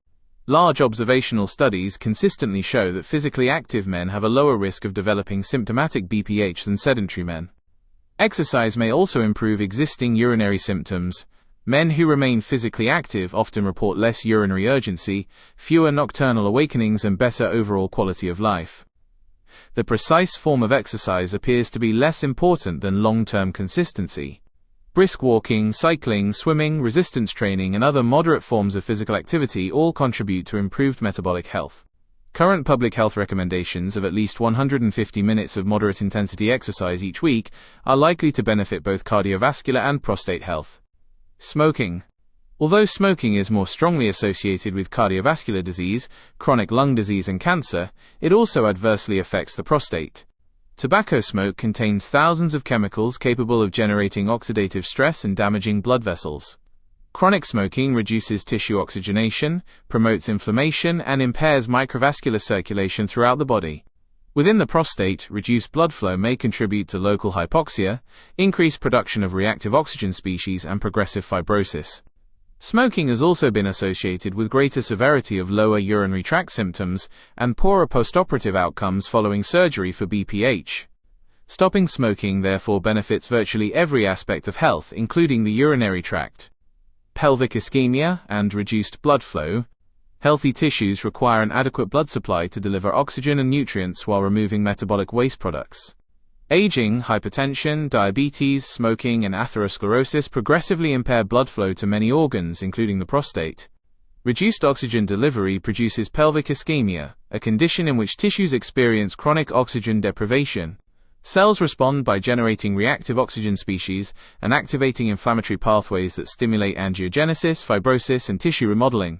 Large observational studies consistently show that physically active men have a lower risk of developing symptomatic BPH than sedentary men. Exercise may also improve existing urinary symptoms. Men who remain physically active often report less urinary urgency, fewer nocturnal awakenings, and better overall quality of life. The precise form of exercise appears to be less important than long-term consistency. Brisk walking, cycling, swimming, resistance training, and other moderate forms of physical activity all contribute to improved metabolic health. Current public health recommendations of at least 150 minutes of moderate intensity exercise each week are likely to benefit both cardiovascular and prostate health. Smoking. Although smoking is more strongly associated with cardiovascular disease, chronic lung disease, and cancer, it also adversely affects the prostate. Tobacco smoke contains thousands of chemicals capable of generating oxidative stress and damaging blood vessels. Chronic smoking reduces tissue oxygenation, promotes inflammation, and impairs microvascular circulation throughout the body. Within the prostate, reduced blood flow may contribute to local hypoxia, increased production of reactive oxygen species, and progressive fibrosis. Smoking has also been associated with greater severity of lower urinary tract symptoms and poorer postoperative outcomes following surgery for BPH. Stopping smoking therefore benefits virtually every aspect of health, including the urinary tract. Pelvic ischemia and reduced blood flow. Healthy tissues require an adequate blood supply to deliver oxygen and nutrients while removing metabolic waste products. Aging, hypertension, diabetes, smoking, and atherosclerosis progressively impair blood flow to many organs, including the prostate. Reduced oxygen delivery produces pelvic ischemia, a condition in which tissues experience chronic oxygen deprivation. Cells respond by generating reactive oxygen species and activating inflammatory pathways that stimulate angiogenesis, fibrosis, and tissue remodeling.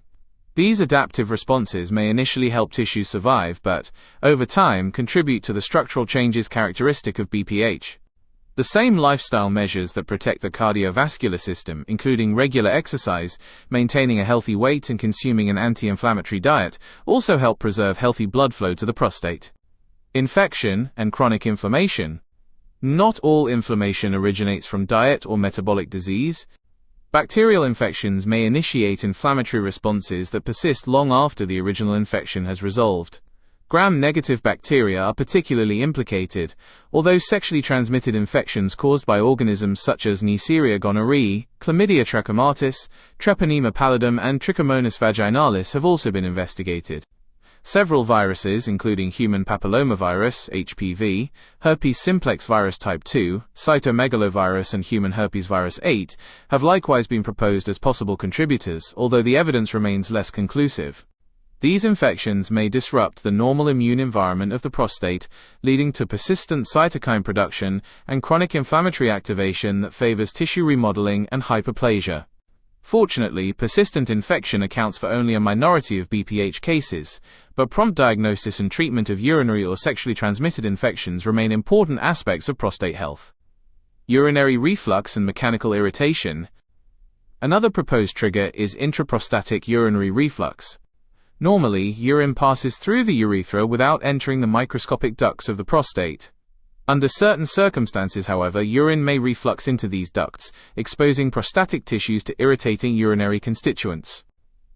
These adaptive responses may initially help tissues survive but, over time, contribute to the structural changes characteristic of BPH. The same lifestyle measures that protect the cardiovascular system, including regular exercise, maintaining a healthy weight, and consuming an anti-inflammatory diet, also help preserve healthy blood flow to the prostate. Infection and chronic inflammation. Not all inflammation originates from diet or metabolic disease. Bacterial infections may initiate inflammatory responses that persist long after the original infection has resolved. Gram-negative bacteria are particularly implicated, although sexually transmitted infections caused by organisms such as Neisseria gonorrhoeae, Chlamydia trachomatis, Treponema pallidum, and Trichomonas vaginalis have also been investigated. Several viruses, including human papillomavirus (HPV), herpes simplex virus type 2, cytomegalovirus, and human herpes virus 8, have likewise been proposed as possible contributors, although the evidence remains less conclusive. These infections may disrupt the normal immune environment of the prostate, leading to persistent cytokine production and chronic inflammatory activation that favors tissue remodeling and hyperplasia. Fortunately, persistent infection accounts for only a minority of BPH cases, but prompt diagnosis and treatment of urinary or sexually transmitted infections remain important aspects of prostate health. Urinary reflux and mechanical irritation. Another proposed trigger is intraprostatic urinary reflux. Normally, urine passes through the urethra without entering the microscopic ducts of the prostate. Under certain circumstances, however, urine may reflux into these ducts, exposing prostatic tissues to irritating urinary constituents.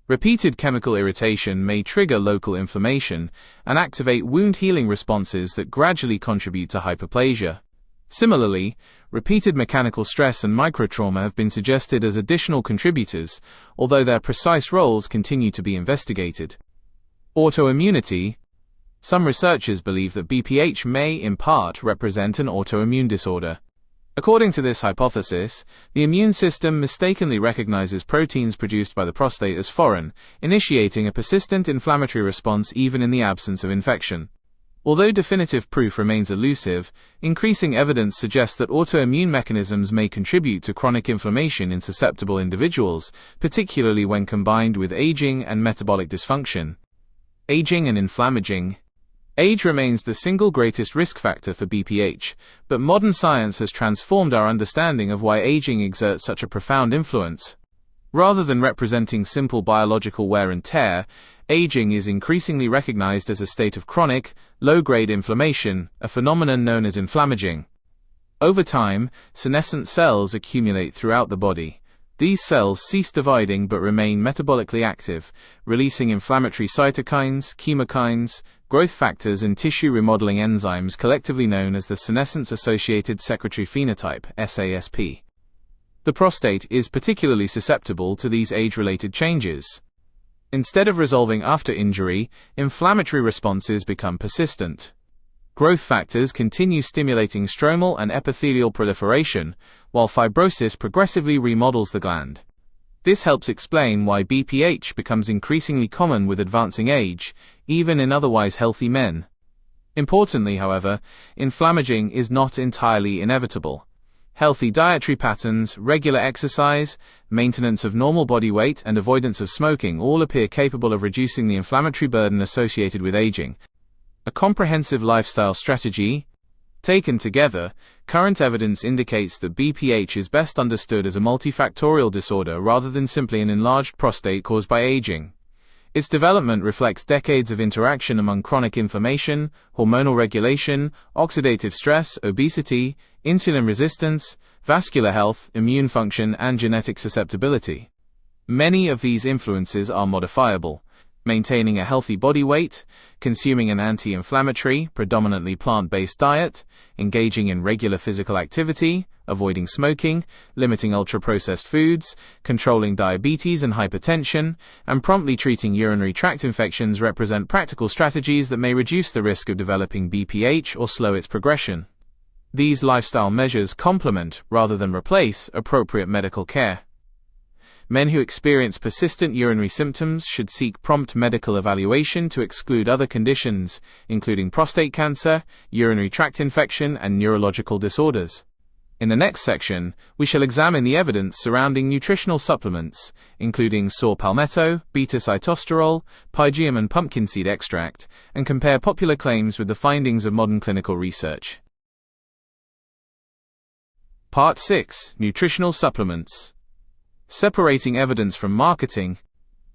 Repeated chemical irritation may trigger local inflammation and activate wound healing responses that gradually contribute to hyperplasia. Similarly, repeated mechanical stress and microtrauma have been suggested as additional contributors, although their precise roles continue to be investigated. Autoimmunity. Some researchers believe that BPH may, in part, represent an autoimmune disorder. According to this hypothesis, the immune system mistakenly recognizes proteins produced by the prostate as foreign, initiating a persistent inflammatory response even in the absence of infection. Although definitive proof remains elusive, increasing evidence suggests that autoimmune mechanisms may contribute to chronic inflammation in susceptible individuals, particularly when combined with aging and metabolic dysfunction. Aging and inflammaging. Age remains the single greatest risk factor for BPH, but modern science has transformed our understanding of why aging exerts such a profound influence. Rather than representing simple biological wear and tear, aging is increasingly recognized as a state of chronic, low-grade inflammation, a phenomenon known as inflammaging. Over time, senescent cells accumulate throughout the body. These cells cease dividing but remain metabolically active, releasing inflammatory cytokines, chemokines, growth factors and tissue remodeling enzymes collectively known as the senescence-associated secretory phenotype, SASP. The prostate is particularly susceptible to these age-related changes. Instead of resolving after injury, inflammatory responses become persistent. Growth factors continue stimulating stromal and epithelial proliferation, while fibrosis progressively remodels the gland. This helps explain why BPH becomes increasingly common with advancing age, even in otherwise healthy men. Importantly, however, inflammaging is not entirely inevitable. Healthy dietary patterns, regular exercise, maintenance of normal body weight, and avoidance of smoking all appear capable of reducing the inflammatory burden associated with aging. A comprehensive lifestyle strategy. Taken together, current evidence indicates that BPH is best understood as a multifactorial disorder rather than simply an enlarged prostate caused by aging. Its development reflects decades of interaction among chronic inflammation, hormonal regulation, oxidative stress, obesity, insulin resistance, vascular health, immune function, and genetic susceptibility. Many of these influences are modifiable. Maintaining a healthy body weight, consuming an anti-inflammatory, predominantly plant-based diet, engaging in regular physical activity, avoiding smoking, limiting ultra-processed foods, controlling diabetes and hypertension, and promptly treating urinary tract infections represent practical strategies that may reduce the risk of developing BPH or slow its progression. These lifestyle measures complement, rather than replace, appropriate medical care. Men who experience persistent urinary symptoms should seek prompt medical evaluation to exclude other conditions, including prostate cancer, urinary tract infection, and neurological disorders. In the next section, we shall examine the evidence surrounding nutritional supplements, including saw palmetto, beta-sitosterol, pygeum and pumpkin seed extract, and compare popular claims with the findings of modern clinical research. Part 6. Nutritional Supplements. Separating evidence from marketing.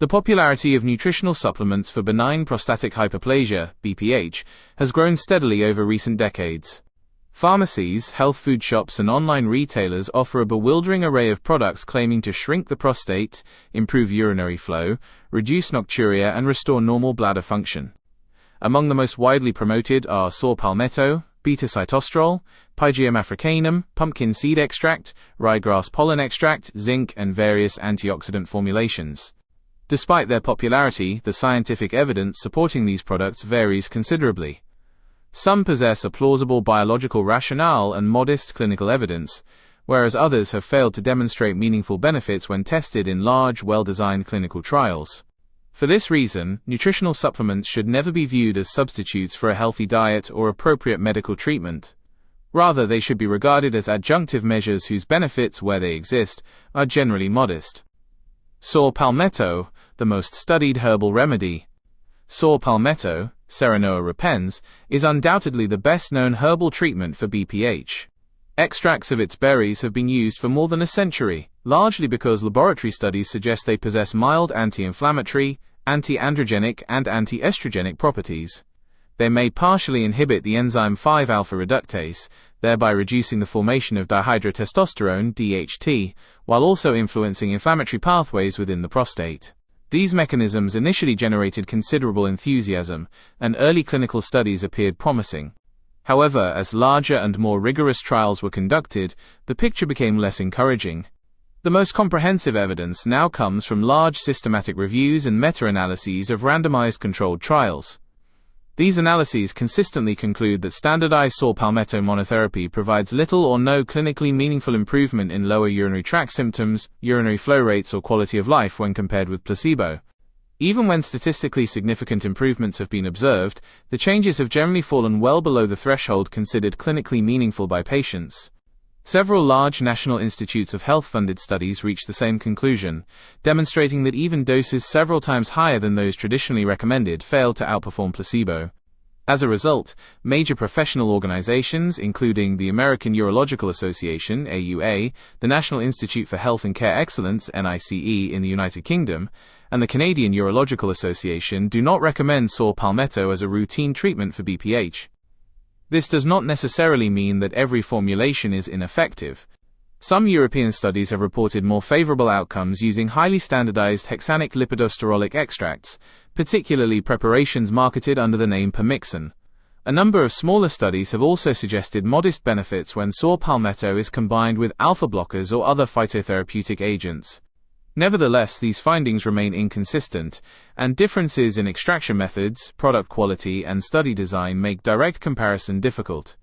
The popularity of nutritional supplements for benign prostatic hyperplasia, BPH, has grown steadily over recent decades. Pharmacies, health food shops, and online retailers offer a bewildering array of products claiming to shrink the prostate, improve urinary flow, reduce nocturia, and restore normal bladder function. Among the most widely promoted are saw palmetto, beta-sitosterol, pygeum africanum, pumpkin seed extract, ryegrass pollen extract, zinc, and various antioxidant formulations. Despite their popularity, the scientific evidence supporting these products varies considerably. Some possess a plausible biological rationale and modest clinical evidence, whereas others have failed to demonstrate meaningful benefits when tested in large, well-designed clinical trials. For this reason, nutritional supplements should never be viewed as substitutes for a healthy diet or appropriate medical treatment. Rather, they should be regarded as adjunctive measures whose benefits, where they exist, are generally modest. Saw palmetto, the most studied herbal remedy. Saw palmetto, Serenoa repens, is undoubtedly the best-known herbal treatment for BPH. Extracts of its berries have been used for more than a century, largely because laboratory studies suggest they possess mild anti-inflammatory, anti-androgenic, and anti-estrogenic properties. They may partially inhibit the enzyme 5-alpha reductase, thereby reducing the formation of dihydrotestosterone (DHT), while also influencing inflammatory pathways within the prostate. These mechanisms initially generated considerable enthusiasm, and early clinical studies appeared promising. However, as larger and more rigorous trials were conducted, the picture became less encouraging. The most comprehensive evidence now comes from large systematic reviews and meta-analyses of randomized controlled trials. These analyses consistently conclude that standardized saw palmetto monotherapy provides little or no clinically meaningful improvement in lower urinary tract symptoms, urinary flow rates, or quality of life when compared with placebo. Even when statistically significant improvements have been observed, the changes have generally fallen well below the threshold considered clinically meaningful by patients. Several large National Institutes of Health-funded studies reached the same conclusion, demonstrating that even doses several times higher than those traditionally recommended failed to outperform placebo. As a result, major professional organizations, including the American Urological Association (AUA), the National Institute for Health and Care Excellence (NICE) in the United Kingdom, and the Canadian Urological Association, do not recommend saw palmetto as a routine treatment for BPH. This does not necessarily mean that every formulation is ineffective. Some European studies have reported more favorable outcomes using highly standardized hexanic lipidosterolic extracts, particularly preparations marketed under the name Permixin. A number of smaller studies have also suggested modest benefits when saw palmetto is combined with alpha blockers or other phytotherapeutic agents. Nevertheless, these findings remain inconsistent, and differences in extraction methods, product quality, and study design make direct comparison difficult.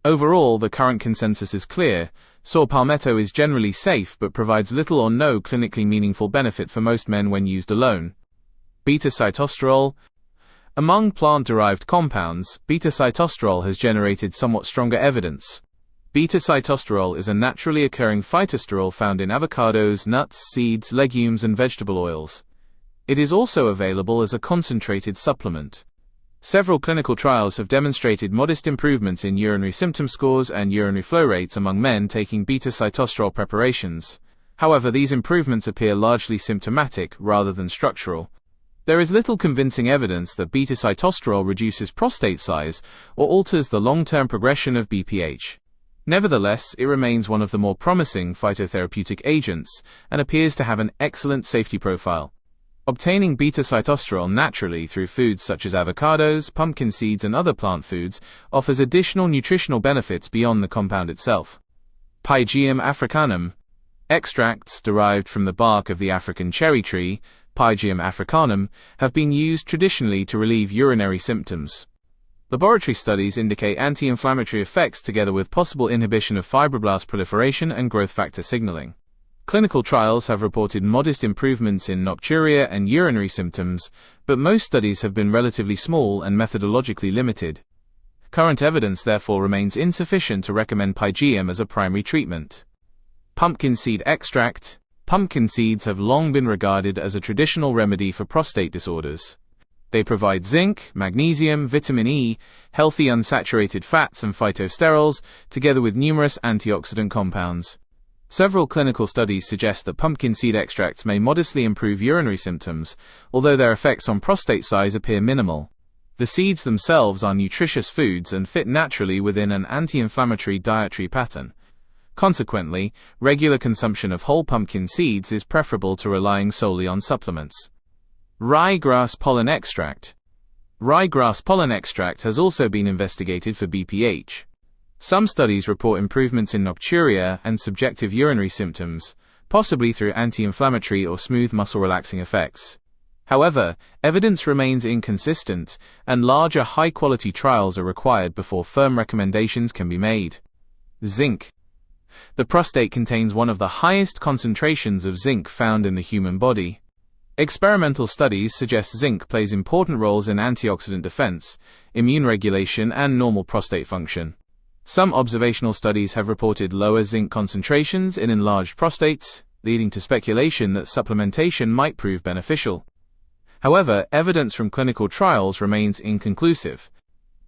Overall, the current consensus is clear: saw palmetto is generally safe but provides little or no clinically meaningful benefit for most men when used alone. Beta-sitosterol. Among plant-derived compounds, beta-sitosterol has generated somewhat stronger evidence. Beta-sitosterol is a naturally occurring phytosterol found in avocados, nuts, seeds, legumes, and vegetable oils. It is also available as a concentrated supplement. Several clinical trials have demonstrated modest improvements in urinary symptom scores and urinary flow rates among men taking beta-sitosterol preparations. However, these improvements appear largely symptomatic rather than structural. There is little convincing evidence that beta-sitosterol reduces prostate size or alters the long-term progression of BPH. Nevertheless, it remains one of the more promising phytotherapeutic agents and appears to have an excellent safety profile. Obtaining beta-sitosterol naturally through foods such as avocados, pumpkin seeds, and other plant foods offers additional nutritional benefits beyond the compound itself. Pygeum africanum. Extracts derived from the bark of the African cherry tree, Pygeum africanum, have been used traditionally to relieve urinary symptoms. Laboratory studies indicate anti-inflammatory effects together with possible inhibition of fibroblast proliferation and growth factor signaling. Clinical trials have reported modest improvements in nocturia and urinary symptoms, but most studies have been relatively small and methodologically limited. Current evidence therefore remains insufficient to recommend Pygeum as a primary treatment. Pumpkin seed extract. Pumpkin seeds have long been regarded as a traditional remedy for prostate disorders. They provide zinc, magnesium, vitamin E, healthy unsaturated fats, and phytosterols, together with numerous antioxidant compounds. Several clinical studies suggest that pumpkin seed extracts may modestly improve urinary symptoms, although their effects on prostate size appear minimal. The seeds themselves are nutritious foods and fit naturally within an anti-inflammatory dietary pattern. Consequently, regular consumption of whole pumpkin seeds is preferable to relying solely on supplements. Ryegrass pollen extract. Ryegrass pollen extract has also been investigated for BPH. Some studies report improvements in nocturia and subjective urinary symptoms, possibly through anti-inflammatory or smooth muscle relaxing effects. However, evidence remains inconsistent, and larger high-quality trials are required before firm recommendations can be made. Zinc. The prostate contains one of the highest concentrations of zinc found in the human body. Experimental studies suggest zinc plays important roles in antioxidant defense, immune regulation, and normal prostate function. Some observational studies have reported lower zinc concentrations in enlarged prostates, leading to speculation that supplementation might prove beneficial. However, evidence from clinical trials remains inconclusive.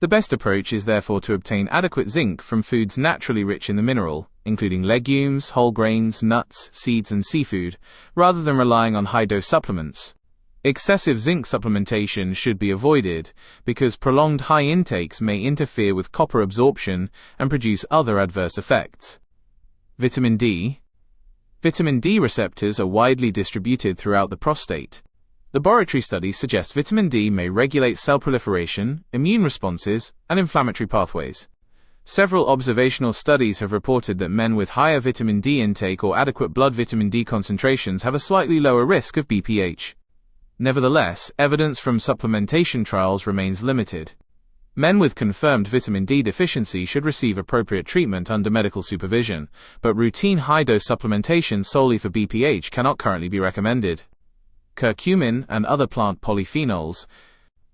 The best approach is therefore to obtain adequate zinc from foods naturally rich in the mineral, including legumes, whole grains, nuts, seeds, and seafood, rather than relying on high-dose supplements. Excessive zinc supplementation should be avoided, because prolonged high intakes may interfere with copper absorption and produce other adverse effects. Vitamin D. Vitamin D receptors are widely distributed throughout the prostate. Laboratory studies suggest vitamin D may regulate cell proliferation, immune responses, and inflammatory pathways. Several observational studies have reported that men with higher vitamin D intake or adequate blood vitamin D concentrations have a slightly lower risk of BPH. Nevertheless, evidence from supplementation trials remains limited. Men with confirmed vitamin D deficiency should receive appropriate treatment under medical supervision, but routine high-dose supplementation solely for BPH cannot currently be recommended. Curcumin and other plant polyphenols.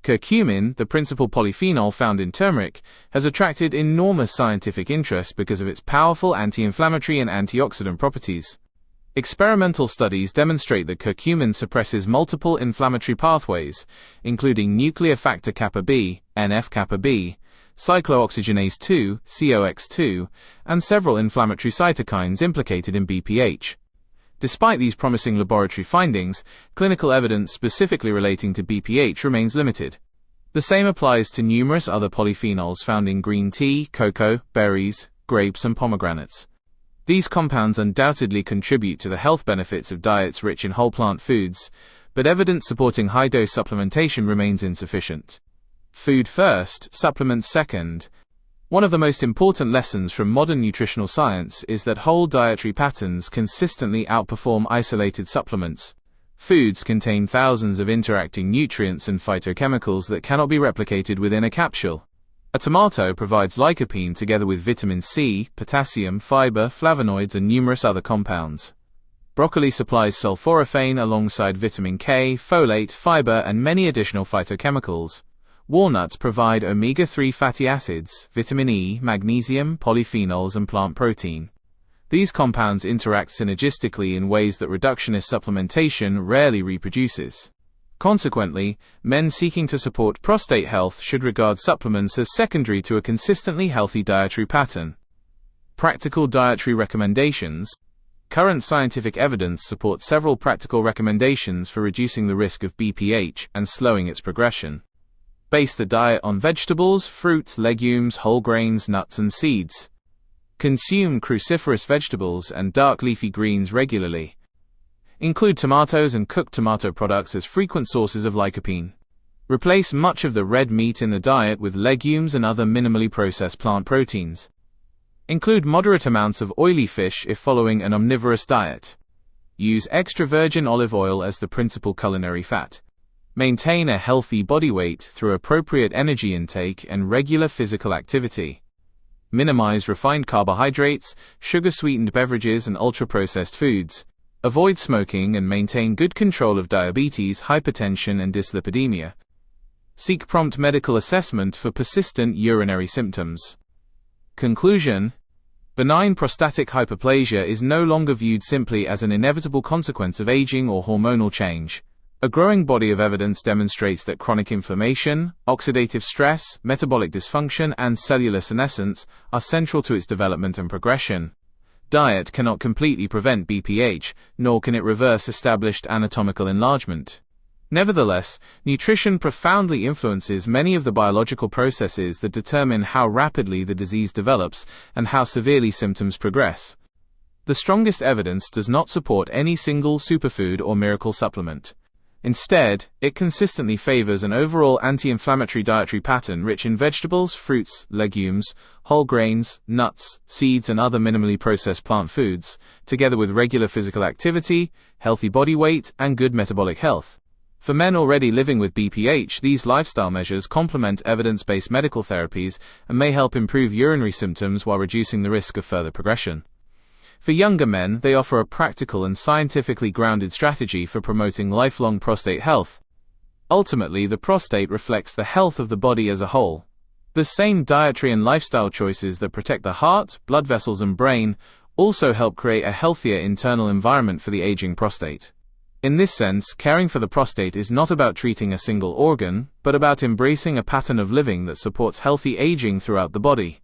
Curcumin, the principal polyphenol found in turmeric, has attracted enormous scientific interest because of its powerful anti-inflammatory and antioxidant properties. Experimental studies demonstrate that curcumin suppresses multiple inflammatory pathways, including nuclear factor kappa B, NF-kappa B, cyclooxygenase 2, COX2, and several inflammatory cytokines implicated in BPH. Despite these promising laboratory findings, clinical evidence specifically relating to BPH remains limited. The same applies to numerous other polyphenols found in green tea, cocoa, berries, grapes, and pomegranates. These compounds undoubtedly contribute to the health benefits of diets rich in whole plant foods, but evidence supporting high-dose supplementation remains insufficient. Food first, supplements second. One of the most important lessons from modern nutritional science is that whole dietary patterns consistently outperform isolated supplements. Foods contain thousands of interacting nutrients and phytochemicals that cannot be replicated within a capsule. A tomato provides lycopene together with vitamin C, potassium, fiber, flavonoids, and numerous other compounds. Broccoli supplies sulforaphane alongside vitamin K, folate, fiber, and many additional phytochemicals. Walnuts provide omega-3 fatty acids, vitamin E, magnesium, polyphenols, and plant protein. These compounds interact synergistically in ways that reductionist supplementation rarely reproduces. Consequently, men seeking to support prostate health should regard supplements as secondary to a consistently healthy dietary pattern. Practical dietary recommendations. Current scientific evidence supports several practical recommendations for reducing the risk of BPH and slowing its progression. Base the diet on vegetables, fruits, legumes, whole grains, nuts, and seeds. Consume cruciferous vegetables and dark leafy greens regularly. Include tomatoes and cooked tomato products as frequent sources of lycopene. Replace much of the red meat in the diet with legumes and other minimally processed plant proteins. Include moderate amounts of oily fish if following an omnivorous diet. Use extra virgin olive oil as the principal culinary fat. Maintain a healthy body weight through appropriate energy intake and regular physical activity. Minimize refined carbohydrates, sugar-sweetened beverages, and ultra-processed foods. Avoid smoking and maintain good control of diabetes, hypertension, and dyslipidemia. Seek prompt medical assessment for persistent urinary symptoms. Conclusion: benign prostatic hyperplasia is no longer viewed simply as an inevitable consequence of aging or hormonal change. A growing body of evidence demonstrates that chronic inflammation, oxidative stress, metabolic dysfunction, and cellular senescence are central to its development and progression. Diet cannot completely prevent BPH, nor can it reverse established anatomical enlargement. Nevertheless, nutrition profoundly influences many of the biological processes that determine how rapidly the disease develops and how severely symptoms progress. The strongest evidence does not support any single superfood or miracle supplement. Instead, it consistently favors an overall anti-inflammatory dietary pattern rich in vegetables, fruits, legumes, whole grains, nuts, seeds, and other minimally processed plant foods, together with regular physical activity, healthy body weight, and good metabolic health. For men already living with BPH, these lifestyle measures complement evidence-based medical therapies and may help improve urinary symptoms while reducing the risk of further progression. For younger men, they offer a practical and scientifically grounded strategy for promoting lifelong prostate health. Ultimately, the prostate reflects the health of the body as a whole. The same dietary and lifestyle choices that protect the heart, blood vessels, and brain also help create a healthier internal environment for the aging prostate. In this sense, caring for the prostate is not about treating a single organ, but about embracing a pattern of living that supports healthy aging throughout the body.